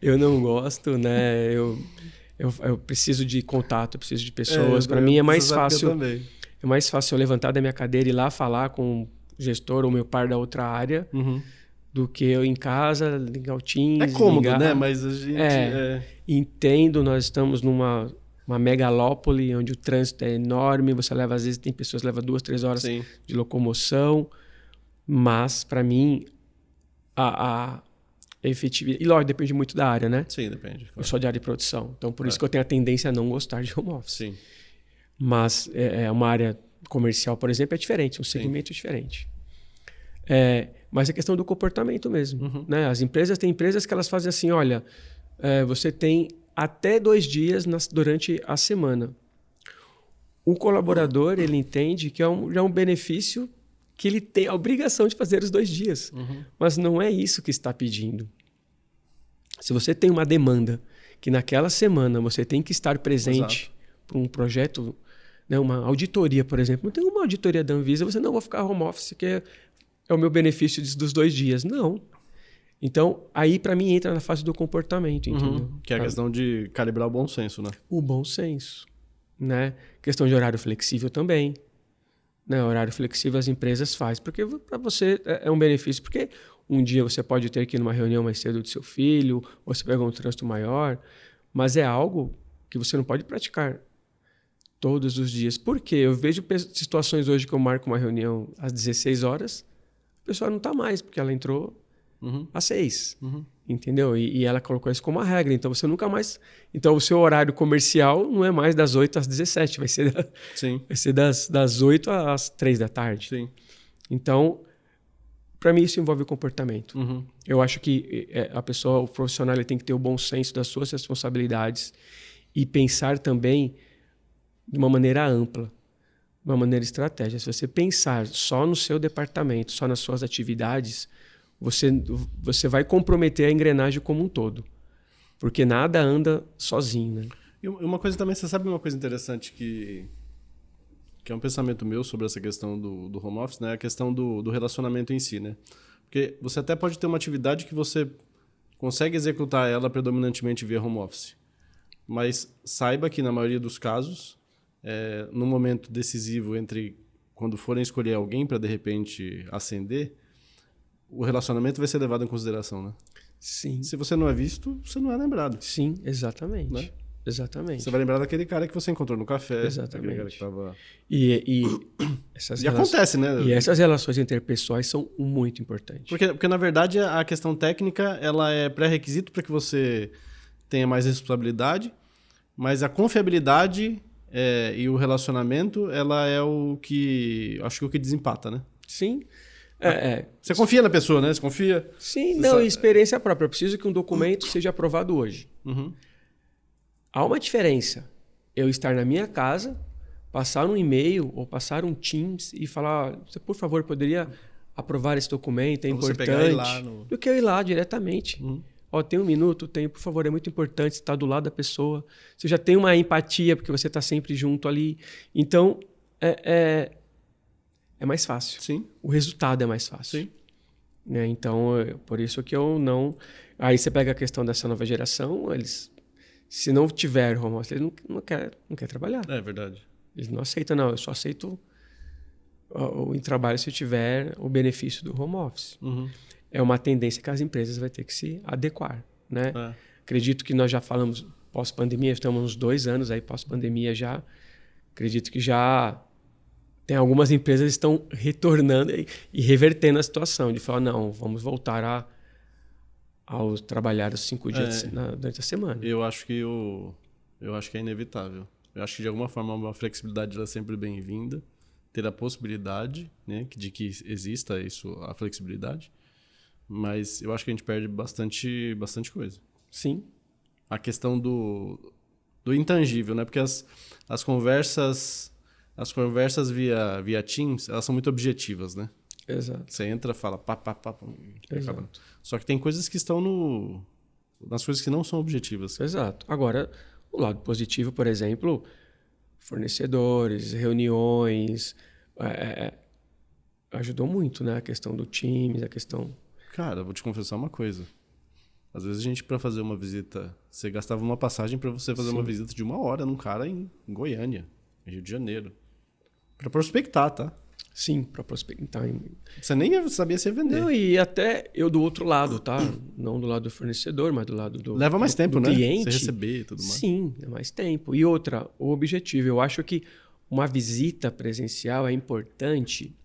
[SPEAKER 2] Eu não gosto, né? Eu preciso de contato, eu preciso de pessoas. Para mim é mais fácil. É mais fácil eu levantar da minha cadeira e ir lá falar com o gestor ou meu par da outra área do que eu em casa, ligar o Teams.
[SPEAKER 1] É cômodo, né? Mas a gente...
[SPEAKER 2] Entendo, nós estamos numa megalópole onde o trânsito é enorme. Você leva, às vezes, tem pessoas que levam 2, 3 horas de locomoção. Mas, para mim, a efetividade... E, lógico, depende muito da área, né?
[SPEAKER 1] Sim, depende. Claro.
[SPEAKER 2] Eu sou de área de produção. Então, por isso que eu tenho a tendência a não gostar de home office.
[SPEAKER 1] Sim.
[SPEAKER 2] Mas uma área comercial, por exemplo, é diferente. Um segmento diferente. Mas é questão do comportamento mesmo. Né? As empresas, tem empresas que elas fazem assim, olha, você tem até 2 dias durante a semana. O colaborador, ele entende que já é um benefício que ele tem a obrigação de fazer os 2 dias. Mas não é isso que está pedindo. Se você tem uma demanda que naquela semana você tem que estar presente para um projeto, né, uma auditoria, por exemplo. Não tem uma auditoria da Anvisa, você não vai ficar home office, que é o meu benefício dos 2 dias. Não. Então, aí para mim entra na fase do comportamento, entendeu?
[SPEAKER 1] Que é a questão de calibrar o bom senso, né?
[SPEAKER 2] O bom senso. Né? Questão de horário flexível também. Né? Horário flexível as empresas fazem, porque para você é um benefício, porque um dia você pode ter que ir numa reunião mais cedo do seu filho, ou você pega um trânsito maior, mas é algo que você não pode praticar todos os dias. Por quê? Eu vejo situações hoje que eu marco uma reunião às 16 horas, a pessoa não está mais, porque ela entrou às 6. Entendeu? E ela colocou isso como uma regra. Então, você nunca mais... Então, o seu horário comercial não é mais das 8 às 17. Vai ser, vai ser das 8 às 3 da tarde.
[SPEAKER 1] Sim.
[SPEAKER 2] Então, para mim, isso envolve comportamento. Eu acho que a pessoa, o profissional, ele tem que ter o bom senso das suas responsabilidades e pensar também de uma maneira ampla, de uma maneira estratégica. Se você pensar só no seu departamento, só nas suas atividades, você vai comprometer a engrenagem como um todo. Porque nada anda sozinho, né?
[SPEAKER 1] E uma coisa também, você sabe uma coisa interessante que é um pensamento meu sobre essa questão do home office, né? A questão do relacionamento em si, né? Porque você até pode ter uma atividade que você consegue executar ela predominantemente via home office. Mas saiba que, na maioria dos casos, no momento decisivo entre quando forem escolher alguém para, de repente, ascender, o relacionamento vai ser levado em consideração, né?
[SPEAKER 2] Sim.
[SPEAKER 1] Se você não é visto, você não é lembrado.
[SPEAKER 2] Sim, exatamente.
[SPEAKER 1] Né?
[SPEAKER 2] Exatamente.
[SPEAKER 1] Você vai lembrar daquele cara que você encontrou no café.
[SPEAKER 2] Exatamente.
[SPEAKER 1] Cara que tava...
[SPEAKER 2] E
[SPEAKER 1] acontece, né?
[SPEAKER 2] E essas relações interpessoais são muito importantes.
[SPEAKER 1] Porque, na verdade, a questão técnica ela é pré-requisito para que você tenha mais responsabilidade, mas a confiabilidade e o relacionamento, ela é o que... Acho que o que desempata, né?
[SPEAKER 2] Sim.
[SPEAKER 1] Você confia na pessoa, né? Você confia...
[SPEAKER 2] Sim, não, experiência própria. Eu preciso que um documento seja aprovado hoje. Há uma diferença. Eu estar na minha casa, passar um e-mail ou passar um Teams e falar, você, por favor, poderia aprovar esse documento, é importante. Você pegar e ir lá do que eu ir lá diretamente. Ó, tem um minuto? Tenho, por favor, é muito importante estar do lado da pessoa. Você já tem uma empatia, porque você está sempre junto ali. Então, é mais fácil.
[SPEAKER 1] Sim.
[SPEAKER 2] O resultado é mais fácil.
[SPEAKER 1] Sim.
[SPEAKER 2] Né? Então, por isso que eu não... Aí você pega a questão dessa nova geração, eles... Se não tiver home office, eles não quer trabalhar.
[SPEAKER 1] É verdade.
[SPEAKER 2] Eles não aceitam, não. Eu só aceito o trabalho se eu tiver o benefício do home office. É uma tendência que as empresas vão ter que se adequar. Né? Acredito que nós já falamos pós-pandemia, estamos uns 2 anos aí pós-pandemia já. Acredito que já tem algumas empresas que estão retornando e revertendo a situação, de falar, não, vamos voltar ao trabalhar os 5 dias durante a semana.
[SPEAKER 1] Eu acho que é inevitável. Eu acho que, de alguma forma, uma flexibilidade ela é sempre bem-vinda. Ter a possibilidade, né, de que exista isso, a flexibilidade. Mas eu acho que a gente perde bastante coisa.
[SPEAKER 2] Sim.
[SPEAKER 1] A questão do intangível, né? Porque as conversas via Teams, elas são muito objetivas, né?
[SPEAKER 2] Exato.
[SPEAKER 1] Você entra, fala pá, acaba. Só que tem coisas que estão nas coisas que não são objetivas.
[SPEAKER 2] Exato. Agora, o lado positivo, por exemplo, fornecedores, reuniões, ajudou muito, né? A questão do Teams, a questão...
[SPEAKER 1] Cara, eu vou te confessar uma coisa. Às vezes a gente, para fazer uma visita, você gastava uma passagem para você fazer uma visita de 1 hora num cara em Goiânia, em Rio de Janeiro. Para prospectar, tá?
[SPEAKER 2] Sim, para prospectar.
[SPEAKER 1] Você nem sabia se ia vender.
[SPEAKER 2] Não, e até eu do outro lado, tá? Não do lado do fornecedor, mas do lado do
[SPEAKER 1] Leva mais tempo, né?
[SPEAKER 2] cliente.
[SPEAKER 1] Você receber e tudo mais.
[SPEAKER 2] Sim, é mais tempo. E outra, o objetivo. Eu acho que uma visita presencial é importante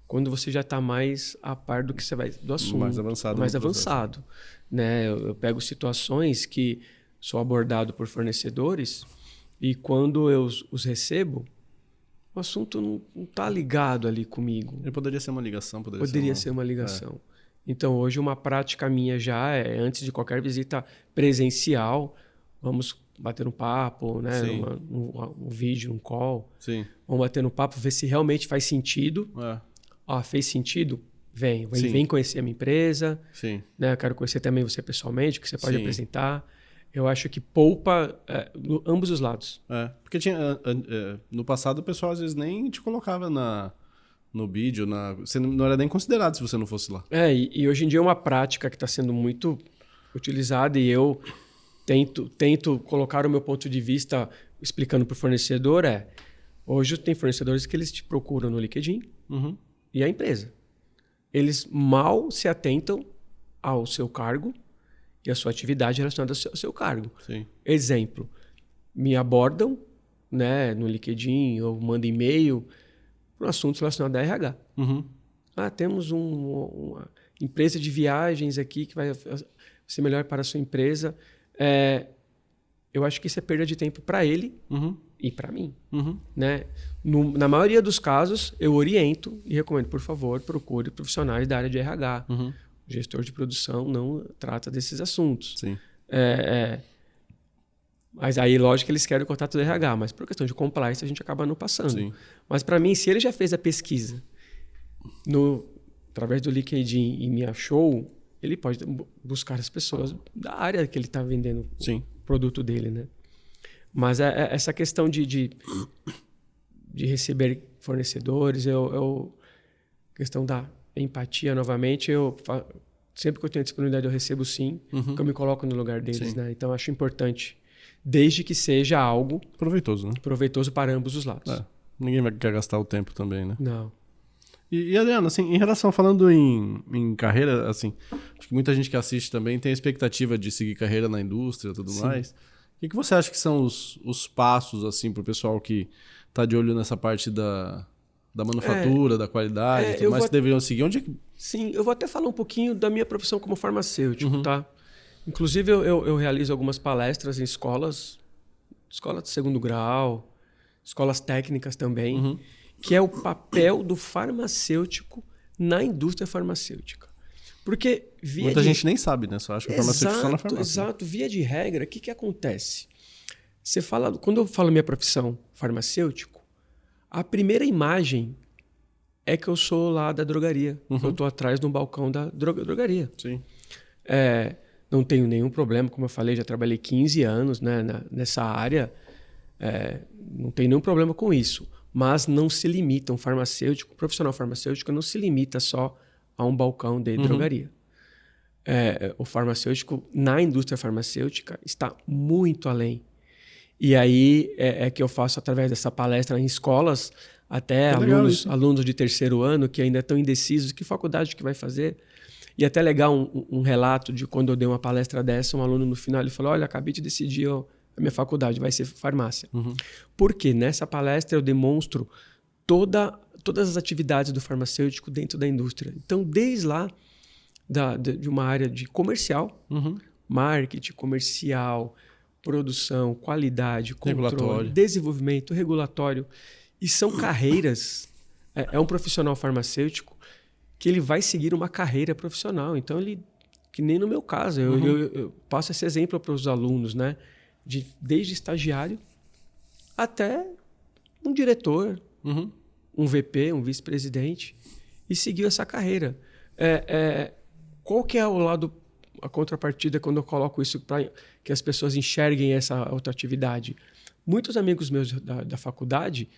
[SPEAKER 2] quando você já está mais a par do que você vai do assunto.
[SPEAKER 1] Mais avançado.
[SPEAKER 2] Mais avançado. Né? Eu pego situações que sou abordado por fornecedores e quando eu os recebo, o assunto não está ligado ali comigo.
[SPEAKER 1] Ele poderia ser uma ligação.
[SPEAKER 2] Poderia ser uma ligação. Então, hoje, uma prática minha já é, antes de qualquer visita presencial, vamos bater um papo, né? Um vídeo, um call.
[SPEAKER 1] Sim.
[SPEAKER 2] Vamos bater um papo, ver se realmente faz sentido. Fez sentido? Vem conhecer a minha empresa.
[SPEAKER 1] Sim.
[SPEAKER 2] Né? Eu quero conhecer também você pessoalmente, o que você pode apresentar. Eu acho que poupa ambos os lados.
[SPEAKER 1] Porque no passado o pessoal às vezes nem te colocava no vídeo, você não era nem considerado se você não fosse lá.
[SPEAKER 2] E hoje em dia é uma prática que está sendo muito utilizada e eu tento colocar o meu ponto de vista explicando para o fornecedor. Hoje tem fornecedores que eles te procuram no LinkedIn e a empresa. Eles mal se atentam ao seu cargo e a sua atividade relacionada ao seu cargo.
[SPEAKER 1] Sim.
[SPEAKER 2] Exemplo, me abordam, né, no LinkedIn ou mandam e-mail para assuntos relacionados a RH.
[SPEAKER 1] Uhum.
[SPEAKER 2] Temos empresa de viagens aqui que vai ser melhor para a sua empresa. Eu acho que isso é perda de tempo para ele e para mim. Né? Na maioria dos casos, eu oriento e recomendo, por favor, procure profissionais da área de RH. O gestor de produção não trata desses assuntos.
[SPEAKER 1] Sim.
[SPEAKER 2] Mas aí, lógico que eles querem o contato do RH, mas por questão de compliance a gente acaba não passando.
[SPEAKER 1] Sim.
[SPEAKER 2] Mas para mim, se ele já fez a pesquisa através do LinkedIn e me achou, ele pode buscar as pessoas da área que ele está vendendo o produto dele, né? Mas essa questão de receber fornecedores, questão da empatia, novamente, sempre que eu tenho disponibilidade eu recebo sim, porque eu me coloco no lugar deles, né? Então, eu acho importante, desde que seja algo
[SPEAKER 1] proveitoso, né?
[SPEAKER 2] Proveitoso para ambos os lados.
[SPEAKER 1] Ninguém vai querer gastar o tempo também, né?
[SPEAKER 2] Não.
[SPEAKER 1] E Adriano, assim, em relação, falando em carreira, assim, acho que muita gente que assiste também tem a expectativa de seguir carreira na indústria e tudo mais. O que você acha que são os passos, assim, pro pessoal que tá de olho nessa parte da manufatura, da qualidade e tudo mais, que deveriam seguir?
[SPEAKER 2] Sim, eu vou até falar um pouquinho da minha profissão como farmacêutico, tá? Inclusive, eu realizo algumas palestras em escolas de segundo grau, escolas técnicas também, que é o papel do farmacêutico na indústria farmacêutica. Porque
[SPEAKER 1] muita gente nem sabe, né? Só acha que o farmacêutico só na farmácia.
[SPEAKER 2] Exato. Via de regra, o que acontece? Quando eu falo minha profissão farmacêutico, a primeira imagem é que eu sou lá da drogaria. Eu estou atrás de um balcão da drogaria.
[SPEAKER 1] Sim.
[SPEAKER 2] Não tenho nenhum problema, como eu falei, já trabalhei 15 anos, né, nessa área. Não tenho nenhum problema com isso. Mas não se limita, um profissional farmacêutico não se limita só a um balcão de drogaria. O farmacêutico, na indústria farmacêutica, está muito além. E aí que eu faço através dessa palestra em escolas, até alunos de terceiro ano que ainda estão indecisos que faculdade que vai fazer. E até legal um relato de quando eu dei uma palestra dessa, um aluno no final ele falou, olha, acabei de decidir a minha faculdade, vai ser farmácia. Porque nessa palestra eu demonstro todas as atividades do farmacêutico dentro da indústria. Então, desde lá, de uma área de comercial, marketing comercial, produção, qualidade, controle, desenvolvimento, regulatório. E são carreiras. É um profissional farmacêutico que ele vai seguir uma carreira profissional. Então, que nem no meu caso, eu passo esse exemplo para os alunos, né? Desde estagiário até um diretor, um VP, um vice-presidente, e seguiu essa carreira. Qual que é a contrapartida quando eu coloco isso para que as pessoas enxerguem essa outra atividade? Muitos amigos meus da faculdade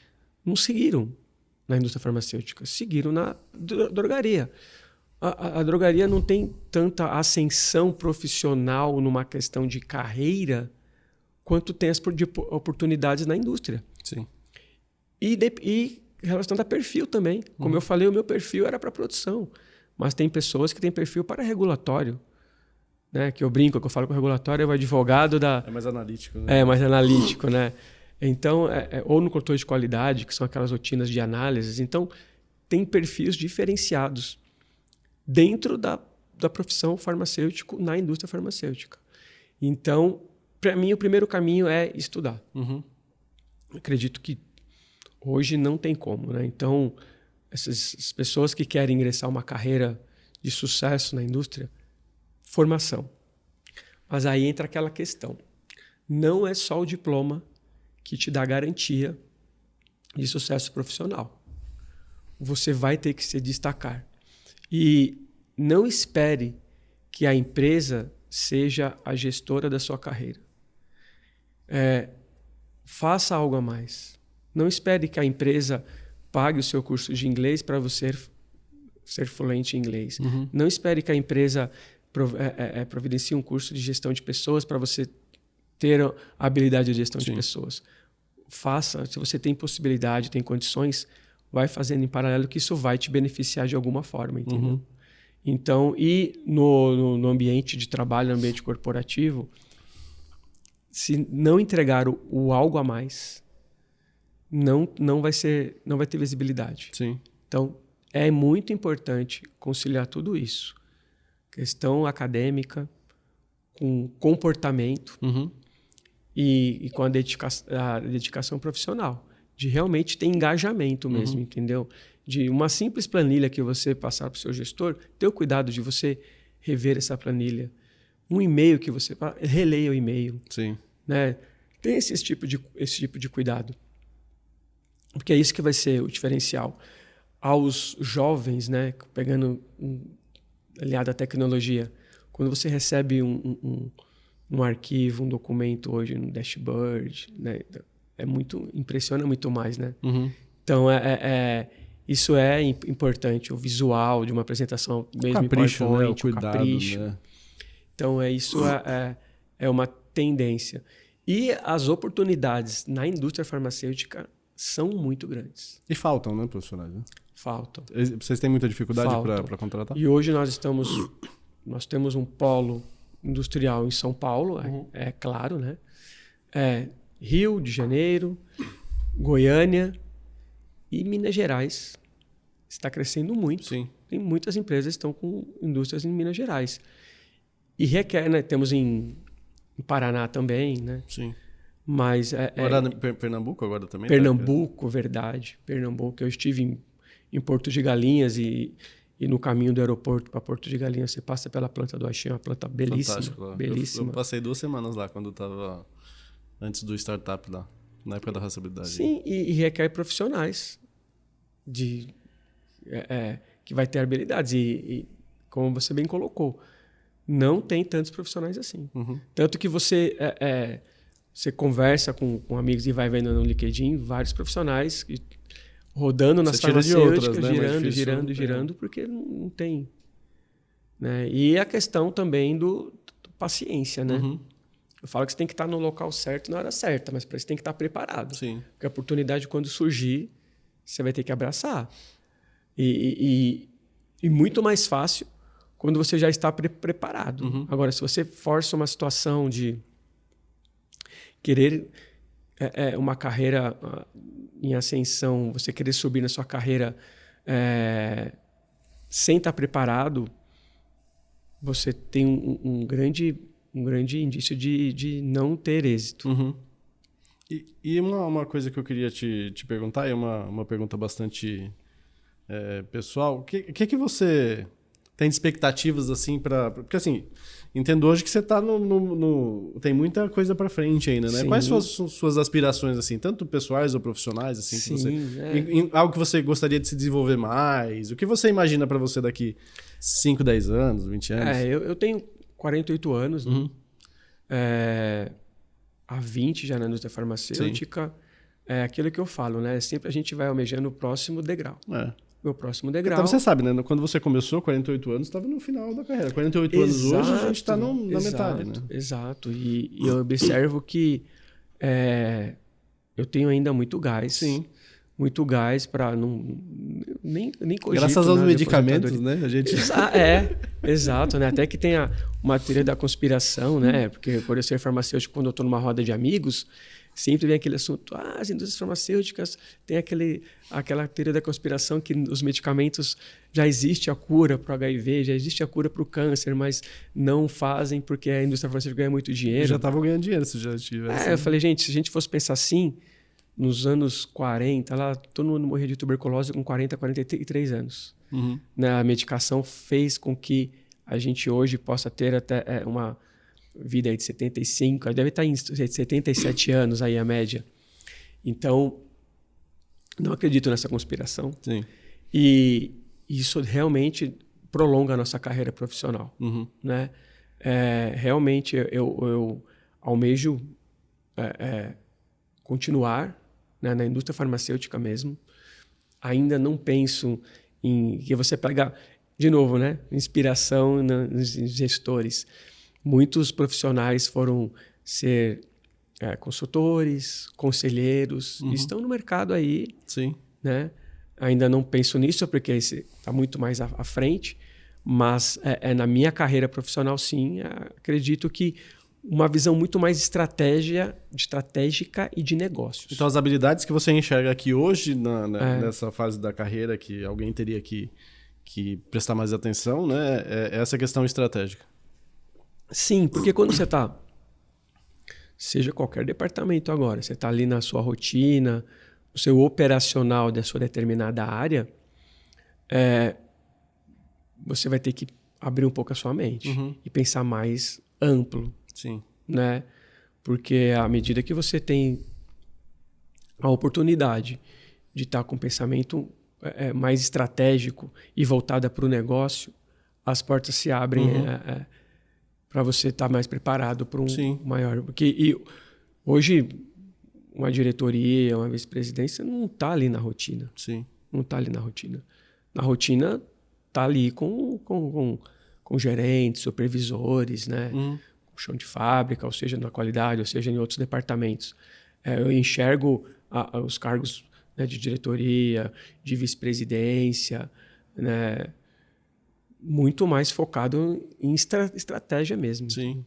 [SPEAKER 2] não seguiram na indústria farmacêutica, seguiram na drogaria. A drogaria não tem tanta ascensão profissional numa questão de carreira quanto tem as oportunidades na indústria.
[SPEAKER 1] Sim.
[SPEAKER 2] E relacionado a perfil também. Como eu falei, o meu perfil era para produção. Mas tem pessoas que têm perfil para regulatório. Né? Que eu brinco, que eu falo que o regulatório é o advogado da...
[SPEAKER 1] É mais analítico, né?
[SPEAKER 2] É mais analítico, né? Então, ou no controle de qualidade, que são aquelas rotinas de análises. Então, tem perfis diferenciados dentro da profissão farmacêutico na indústria farmacêutica. Então, para mim, o primeiro caminho é estudar. Acredito que hoje não tem como, né? Então, essas pessoas que querem ingressar uma carreira de sucesso na indústria, formação. Mas aí entra aquela questão. Não é só o diploma que te dá garantia de sucesso profissional. Você vai ter que se destacar. E não espere que a empresa seja a gestora da sua carreira. Faça algo a mais. Não espere que a empresa pague o seu curso de inglês para você ser fluente em inglês. Não espere que a empresa providencie um curso de gestão de pessoas para você ter a habilidade de gestão de pessoas. Faça, se você tem possibilidade, tem condições, vai fazendo em paralelo que isso vai te beneficiar de alguma forma, entendeu? Então, e no ambiente de trabalho, no ambiente corporativo, se não entregar o algo a mais, não vai ter visibilidade.
[SPEAKER 1] Sim.
[SPEAKER 2] Então, é muito importante conciliar tudo isso. questão acadêmica, com comportamento e com a dedicação profissional. De realmente ter engajamento mesmo, entendeu? De uma simples planilha que você passar para o seu gestor, ter o cuidado de você rever essa planilha. Um e-mail que você... Releia o e-mail.
[SPEAKER 1] Sim.
[SPEAKER 2] Né? Tem esse tipo de cuidado. Porque é isso que vai ser o diferencial. Aos jovens, né? Pegando aliado à tecnologia, quando você recebe um arquivo, um documento hoje no dashboard, né? Impressiona muito mais, né? Então, isso é importante, o visual de uma apresentação, mesmo
[SPEAKER 1] capricho,
[SPEAKER 2] em PowerPoint,
[SPEAKER 1] né? O cuidado,
[SPEAKER 2] capricho.
[SPEAKER 1] Né?
[SPEAKER 2] Então, isso é uma tendência. E as oportunidades na indústria farmacêutica são muito grandes.
[SPEAKER 1] E faltam, né, profissionais? Né?
[SPEAKER 2] Faltam.
[SPEAKER 1] Vocês têm muita dificuldade para contratar?
[SPEAKER 2] E hoje nós temos um polo industrial em São Paulo, é claro, né? Rio de Janeiro, Goiânia e Minas Gerais. Está crescendo muito.
[SPEAKER 1] Sim.
[SPEAKER 2] Tem muitas empresas que estão com indústrias em Minas Gerais. E requer, né? Temos em Paraná também, né?
[SPEAKER 1] Sim.
[SPEAKER 2] Mas
[SPEAKER 1] agora Pernambuco agora também?
[SPEAKER 2] Pernambuco, verdade. Pernambuco. Eu estive em Porto de Galinhas e no caminho do aeroporto para Porto de Galinhas você passa pela planta do Axim, uma planta belíssima.
[SPEAKER 1] Fantástico.
[SPEAKER 2] Belíssima.
[SPEAKER 1] Eu passei 2 semanas lá quando estava antes do startup lá, na época da rastreabilidade.
[SPEAKER 2] Sim, e requer profissionais que vai ter habilidades. E como você bem colocou, não tem tantos profissionais assim. Tanto que você conversa com amigos e vai vendo no LinkedIn vários profissionais rodando nas farmacêuticas,
[SPEAKER 1] outras, né?
[SPEAKER 2] girando, porque não tem. Né? E a questão também do paciência, né? Eu falo que você tem que estar no local certo na hora certa, mas para isso tem que estar preparado.
[SPEAKER 1] Sim.
[SPEAKER 2] Porque a oportunidade, quando surgir, você vai ter que abraçar. E muito mais fácil quando você já está preparado. Agora, se você força uma situação de querer uma carreira em ascensão, você querer subir na sua carreira sem estar preparado, você tem um grande indício de não ter êxito.
[SPEAKER 1] E uma coisa que eu queria te perguntar, é uma pergunta bastante pessoal. O que você tem de expectativas, assim, porque, assim, entendo hoje que você está tem muita coisa para frente ainda, né?
[SPEAKER 2] Sim.
[SPEAKER 1] Quais são as suas aspirações, assim, tanto pessoais ou profissionais, assim,
[SPEAKER 2] Sim,
[SPEAKER 1] em algo que você gostaria de se desenvolver mais? O que você imagina para você daqui 5, 10 anos, 20 anos?
[SPEAKER 2] Eu tenho 48 anos, né? Há 20 já na indústria farmacêutica. É aquilo que eu falo, né? Sempre a gente vai almejando o próximo degrau. O próximo degrau.
[SPEAKER 1] Então você sabe, né? Quando você começou, 48 anos, estava no final da carreira. 48 anos hoje, a gente está na metade, né?
[SPEAKER 2] Exato. E eu observo que eu tenho ainda muito gás.
[SPEAKER 1] Sim.
[SPEAKER 2] Muito gás para nem cogito.
[SPEAKER 1] Graças aos medicamentos, né? A gente...
[SPEAKER 2] Exato, né? Até que tem uma teoria da conspiração, né? Porque por eu ser farmacêutico, quando eu estou numa roda de amigos, sempre vem aquele assunto, as indústrias farmacêuticas tem aquela teoria da conspiração que os medicamentos, já existe a cura para o HIV, já existe a cura para o câncer, mas não fazem porque a indústria farmacêutica ganha muito dinheiro.
[SPEAKER 1] Já estavam ganhando dinheiro se já tivesse.
[SPEAKER 2] Eu falei, gente, se a gente fosse pensar assim, nos anos 40, lá, todo mundo morria de tuberculose com 40, 43 anos. A medicação fez com que a gente hoje possa ter até uma vida aí de 75, deve estar em 77 anos aí a média. Então, não acredito nessa conspiração.
[SPEAKER 1] Sim.
[SPEAKER 2] E isso realmente prolonga a nossa carreira profissional. Né? Realmente, eu almejo continuar, né, na indústria farmacêutica mesmo. Ainda não penso em que você pega, de novo, né, inspiração nos gestores. Muitos profissionais foram ser consultores, conselheiros, estão no mercado aí.
[SPEAKER 1] Sim.
[SPEAKER 2] Né? Ainda não penso nisso, porque está muito mais à frente, mas na minha carreira profissional, sim, acredito que uma visão muito mais estratégica e de negócios.
[SPEAKER 1] Então, as habilidades que você enxerga aqui hoje, nessa fase da carreira, que alguém teria que prestar mais atenção, né? É essa questão estratégica.
[SPEAKER 2] Sim, porque quando você está, seja qualquer departamento agora, você está ali na sua rotina, no seu operacional da sua determinada área, você vai ter que abrir um pouco a sua mente e pensar mais amplo.
[SPEAKER 1] Sim.
[SPEAKER 2] Né? Porque à medida que você tem a oportunidade de estar com um pensamento mais estratégico e voltada para o negócio, as portas se abrem para você estar mais preparado para um maior... Porque hoje, uma diretoria, uma vice-presidência não está ali na rotina.
[SPEAKER 1] Sim.
[SPEAKER 2] Não está ali na rotina. Na rotina está ali com gerentes, supervisores, né? Com chão de fábrica, ou seja, na qualidade, ou seja, em outros departamentos. Eu enxergo os cargos, né, de diretoria, de vice-presidência, né, muito mais focado em estratégia mesmo.
[SPEAKER 1] Sim.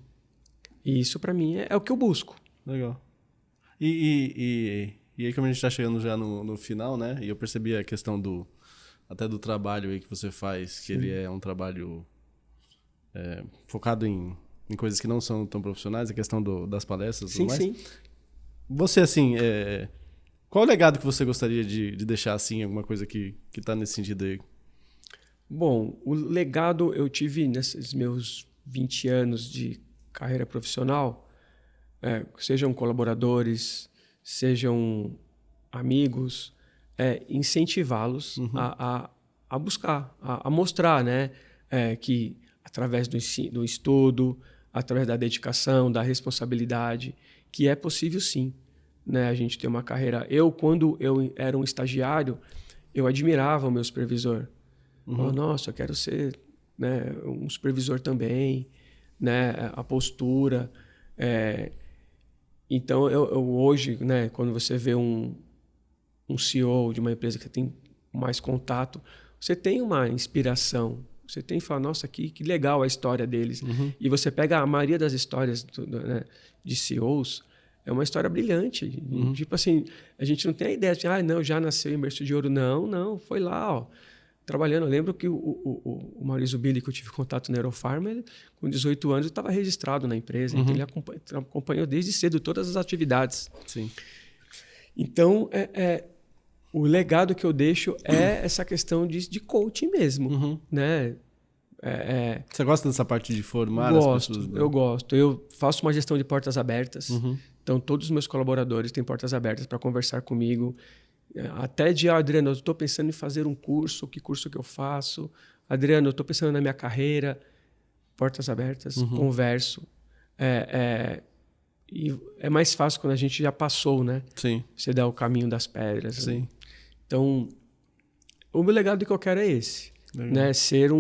[SPEAKER 2] E isso, para mim, é o que eu busco.
[SPEAKER 1] Legal. E aí, como a gente está chegando já no final, né? E eu percebi a questão até do trabalho aí que você faz, que ele é um trabalho focado em coisas que não são tão profissionais, a questão das palestras e tudo mais. Sim. Você, assim, qual o legado que você gostaria de deixar, assim, alguma coisa que está nesse sentido aí?
[SPEAKER 2] Bom, o legado eu tive nesses meus 20 anos de carreira profissional, sejam colaboradores, sejam amigos, incentivá-los a buscar, a mostrar, né, que através do estudo, através da dedicação, da responsabilidade, que é possível sim, né, a gente ter uma carreira. Quando eu era um estagiário, eu admirava o meu supervisor. Nossa, eu quero ser, né, um supervisor também, né, a postura. Então, eu hoje, né, quando você vê um CEO de uma empresa que tem mais contato, você tem uma inspiração. Você tem que falar, nossa, que legal a história deles. E você pega a maioria das histórias né, de CEOs, é uma história brilhante. Tipo assim, a gente não tem a ideia de, não, já nasceu em berço de ouro. Não, foi lá, ó, trabalhando. Eu lembro que o Maurício Billy, que eu tive contato na Aerofarma, ele, com 18 anos, estava registrado na empresa. Então, ele acompanhou desde cedo todas as atividades.
[SPEAKER 1] Sim.
[SPEAKER 2] Então, o legado que eu deixo é essa questão de coaching mesmo, né?
[SPEAKER 1] Você gosta dessa parte de formar as pessoas?
[SPEAKER 2] Eu gosto. Eu faço uma gestão de portas abertas. Então, todos os meus colaboradores têm portas abertas para conversar comigo. Até de, Adriano, eu estou pensando em fazer um curso. Que curso que eu faço? Adriano, eu estou pensando na minha carreira. Portas abertas, converso. E é mais fácil quando a gente já passou, né?
[SPEAKER 1] Sim.
[SPEAKER 2] Você dá o caminho das pedras.
[SPEAKER 1] Sim.
[SPEAKER 2] Né? Então, o meu legado que eu quero é esse. Né? Ser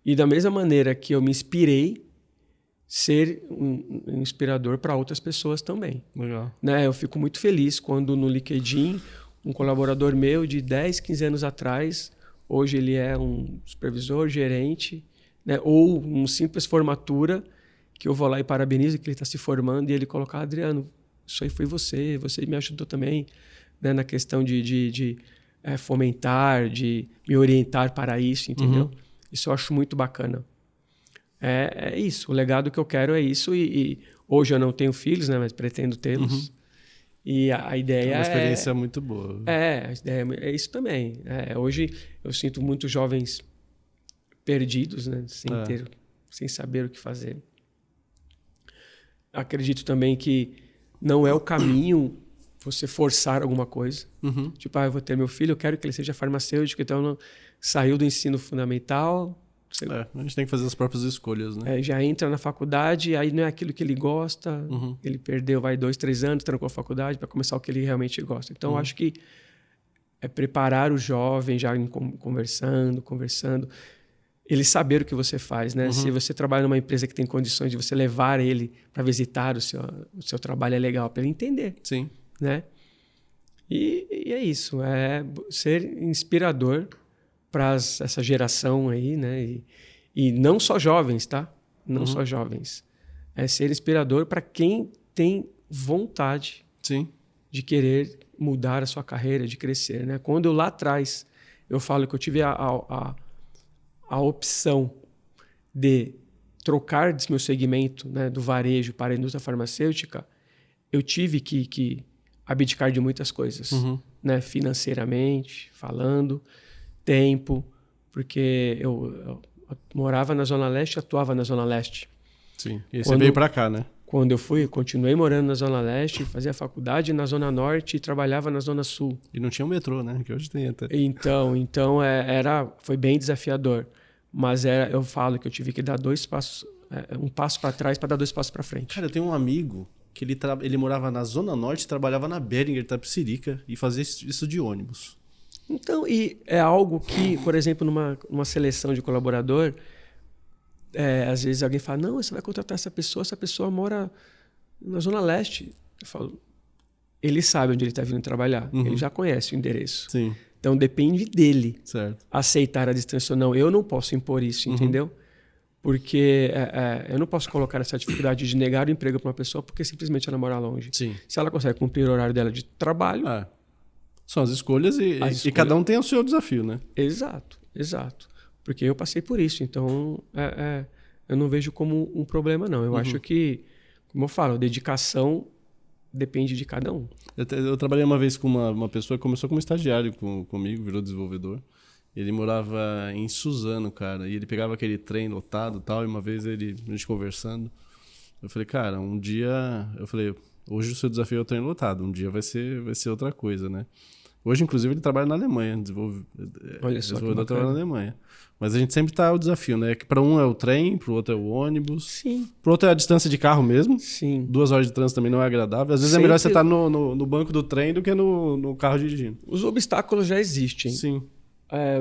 [SPEAKER 2] E da mesma maneira que eu me inspirei, ser um inspirador para outras pessoas também.
[SPEAKER 1] Legal.
[SPEAKER 2] Né? Eu fico muito feliz quando no LinkedIn, um colaborador meu de 10, 15 anos atrás, hoje ele é um supervisor, gerente, né? Ou um simples formatura, que eu vou lá e parabenizo que ele está se formando, e ele coloca, Adriano, isso aí foi você me ajudou também, né, na questão de fomentar, de me orientar para isso, entendeu? Isso eu acho muito bacana. É isso, o legado que eu quero é isso, e hoje eu não tenho filhos, né, mas pretendo tê-los. E a ideia
[SPEAKER 1] é uma experiência muito boa.
[SPEAKER 2] A ideia é isso também. Hoje eu sinto muitos jovens perdidos, né, sem saber o que fazer. Acredito também que não é o caminho você forçar alguma coisa. Tipo, eu vou ter meu filho, eu quero que ele seja farmacêutico, então saiu do ensino fundamental.
[SPEAKER 1] A gente tem que fazer as próprias escolhas, né?
[SPEAKER 2] Já entra na faculdade, aí não é aquilo que ele gosta, ele perdeu, 2, 3 anos, trancou a faculdade para começar o que ele realmente gosta. Então, eu acho que é preparar o jovem já conversando, ele saber o que você faz, né? Se você trabalha numa empresa que tem condições de você levar ele para visitar o seu trabalho, é legal para ele entender.
[SPEAKER 1] Sim.
[SPEAKER 2] Né? E é isso, é ser inspirador para essa geração aí, né? E não só jovens, tá? Não só jovens. É ser inspirador para quem tem vontade de querer mudar a sua carreira, de crescer, né? Quando eu lá atrás, eu falo que eu tive a a opção de trocar desse meu segmento, né, do varejo para a indústria farmacêutica, eu tive que abdicar de muitas coisas, né, financeiramente falando, tempo, porque eu morava na Zona Leste, atuava na Zona Leste.
[SPEAKER 1] Sim, e você veio para cá, né?
[SPEAKER 2] Quando eu continuei morando na Zona Leste, fazia faculdade na Zona Norte e trabalhava na Zona Sul.
[SPEAKER 1] E não tinha um metrô, né? Que hoje tem até.
[SPEAKER 2] Então foi bem desafiador. Mas eu falo que eu tive que dar um passo para trás para dar 2 passos para frente.
[SPEAKER 1] Cara, eu tenho um amigo que ele morava na Zona Norte, trabalhava na Beringer, Itapecerica, e fazia isso de ônibus.
[SPEAKER 2] Então, e é algo que, por exemplo, numa seleção de colaborador, às vezes alguém fala, não, você vai contratar essa pessoa mora na Zona Leste. Eu falo, ele sabe onde ele está vindo trabalhar, ele já conhece o endereço.
[SPEAKER 1] Sim.
[SPEAKER 2] Então depende dele
[SPEAKER 1] certo.
[SPEAKER 2] aceitar a distância ou não. Eu não posso impor isso, entendeu? Porque eu não posso colocar essa dificuldade de negar o emprego para uma pessoa porque simplesmente ela mora longe.
[SPEAKER 1] Sim.
[SPEAKER 2] Se ela consegue cumprir o horário dela de trabalho...
[SPEAKER 1] São as escolhas e cada um tem o seu desafio, né?
[SPEAKER 2] Exato. Porque eu passei por isso, então eu não vejo como um problema, não. Eu acho que, como eu falo, dedicação depende de cada um.
[SPEAKER 1] Eu trabalhei uma vez com uma pessoa que começou como estagiário comigo, virou desenvolvedor. Ele morava em Suzano, cara, e ele pegava aquele trem lotado e tal, e uma vez a gente conversando, eu falei, cara, um dia... hoje o seu desafio é o trem lotado, um dia vai ser outra coisa, né? Hoje, inclusive, ele trabalha na Alemanha, desenvolvedor trabalha na Alemanha. Mas a gente sempre tá o desafio, né? Que para um é o trem, para o outro é o ônibus.
[SPEAKER 2] Sim.
[SPEAKER 1] Para o outro é a distância de carro mesmo.
[SPEAKER 2] Sim.
[SPEAKER 1] 2 horas de trânsito também não é agradável. Às vezes é melhor você estar no banco do trem do que no carro dirigindo.
[SPEAKER 2] Os obstáculos já existem.
[SPEAKER 1] Sim.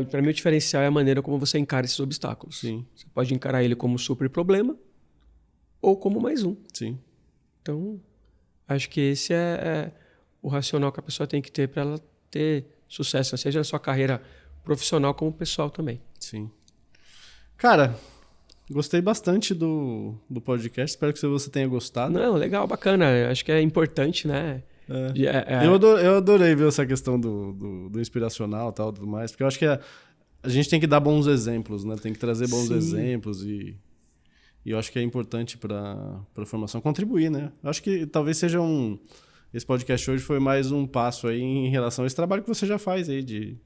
[SPEAKER 2] Para mim, o diferencial é a maneira como você encara esses obstáculos.
[SPEAKER 1] Sim.
[SPEAKER 2] Você pode encarar ele como super problema ou como mais um.
[SPEAKER 1] Sim.
[SPEAKER 2] Então, acho que esse é o racional que a pessoa tem que ter para ela ter sucesso, seja na sua carreira profissional como pessoal também.
[SPEAKER 1] Sim. Cara, gostei bastante do podcast. Espero que você tenha gostado.
[SPEAKER 2] Não, legal, bacana. Acho que é importante, né?
[SPEAKER 1] Eu adorei ver essa questão do inspiracional e tal, tudo mais, porque eu acho que a gente tem que dar bons exemplos, né? Tem que trazer bons exemplos e eu acho que é importante para a formação contribuir, né? Eu acho que talvez seja esse podcast hoje foi mais um passo aí em relação a esse trabalho que você já faz aí de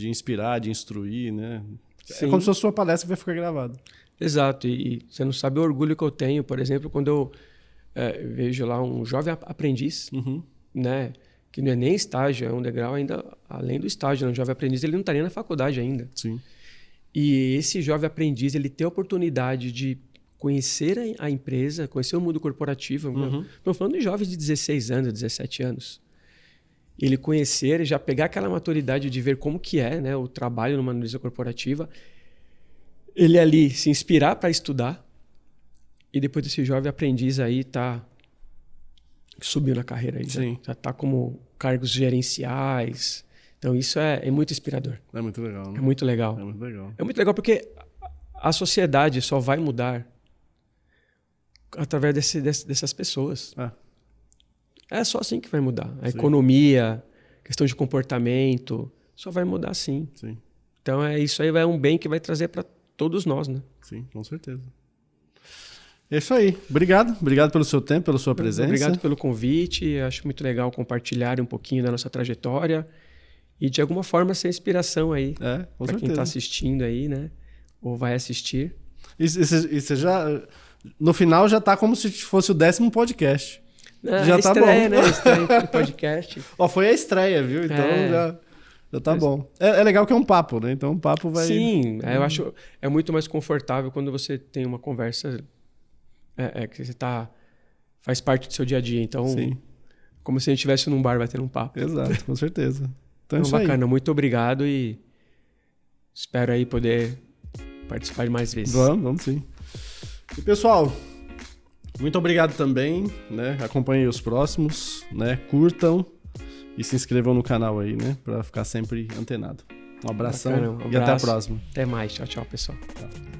[SPEAKER 1] inspirar, de instruir, né? Sim. É como se fosse a sua palestra que vai ficar gravada.
[SPEAKER 2] Exato. E você não sabe o orgulho que eu tenho, por exemplo, quando eu vejo lá um jovem aprendiz, né? Que não é nem estágio, é um degrau ainda além do estágio, né? Um jovem aprendiz, ele não está nem na faculdade ainda.
[SPEAKER 1] Sim.
[SPEAKER 2] E esse jovem aprendiz, ele tem a oportunidade de conhecer a empresa, conhecer o mundo corporativo. Estou falando de jovens de 16 anos, 17 anos. Ele conhecer e já pegar aquela maturidade de ver como que é, né, o trabalho numa empresa corporativa. Ele ali se inspirar para estudar. E depois desse jovem aprendiz aí subiu na carreira. Aí, já está como cargos gerenciais. Então isso é muito inspirador.
[SPEAKER 1] É muito legal, né?
[SPEAKER 2] É muito legal.
[SPEAKER 1] É muito legal.
[SPEAKER 2] É muito legal porque a sociedade só vai mudar através dessas pessoas. É só assim que vai mudar. A economia, questão de comportamento, só vai mudar assim.
[SPEAKER 1] Sim.
[SPEAKER 2] Então isso aí é um bem que vai trazer para todos nós, né?
[SPEAKER 1] Sim, com certeza. É isso aí. Obrigado pelo seu tempo, pela sua presença.
[SPEAKER 2] Obrigado pelo convite. Acho muito legal compartilhar um pouquinho da nossa trajetória e de alguma forma ser inspiração aí para quem está assistindo aí, né? Ou vai assistir.
[SPEAKER 1] E você já... No final já tá como se fosse o 10º podcast.
[SPEAKER 2] Já tá
[SPEAKER 1] estreia,
[SPEAKER 2] bom. Né? Estreia no podcast.
[SPEAKER 1] Foi a estreia, viu? Então já tá bom. É legal que é um papo, né? Então o papo vai...
[SPEAKER 2] Sim, eu acho é muito mais confortável quando você tem uma conversa que você faz parte do seu dia a dia. Então, como se a gente estivesse num bar batendo um papo.
[SPEAKER 1] Exato, com certeza. Então é isso
[SPEAKER 2] bacana, muito obrigado e espero aí poder participar de mais vezes.
[SPEAKER 1] Vamos sim. E pessoal, muito obrigado também, né? Acompanhem os próximos, né? Curtam e se inscrevam no canal aí, né? Para ficar sempre antenado. Um abração.
[SPEAKER 2] Bacana,
[SPEAKER 1] e até a próxima.
[SPEAKER 2] Até mais. Tchau, pessoal.
[SPEAKER 1] Tchau.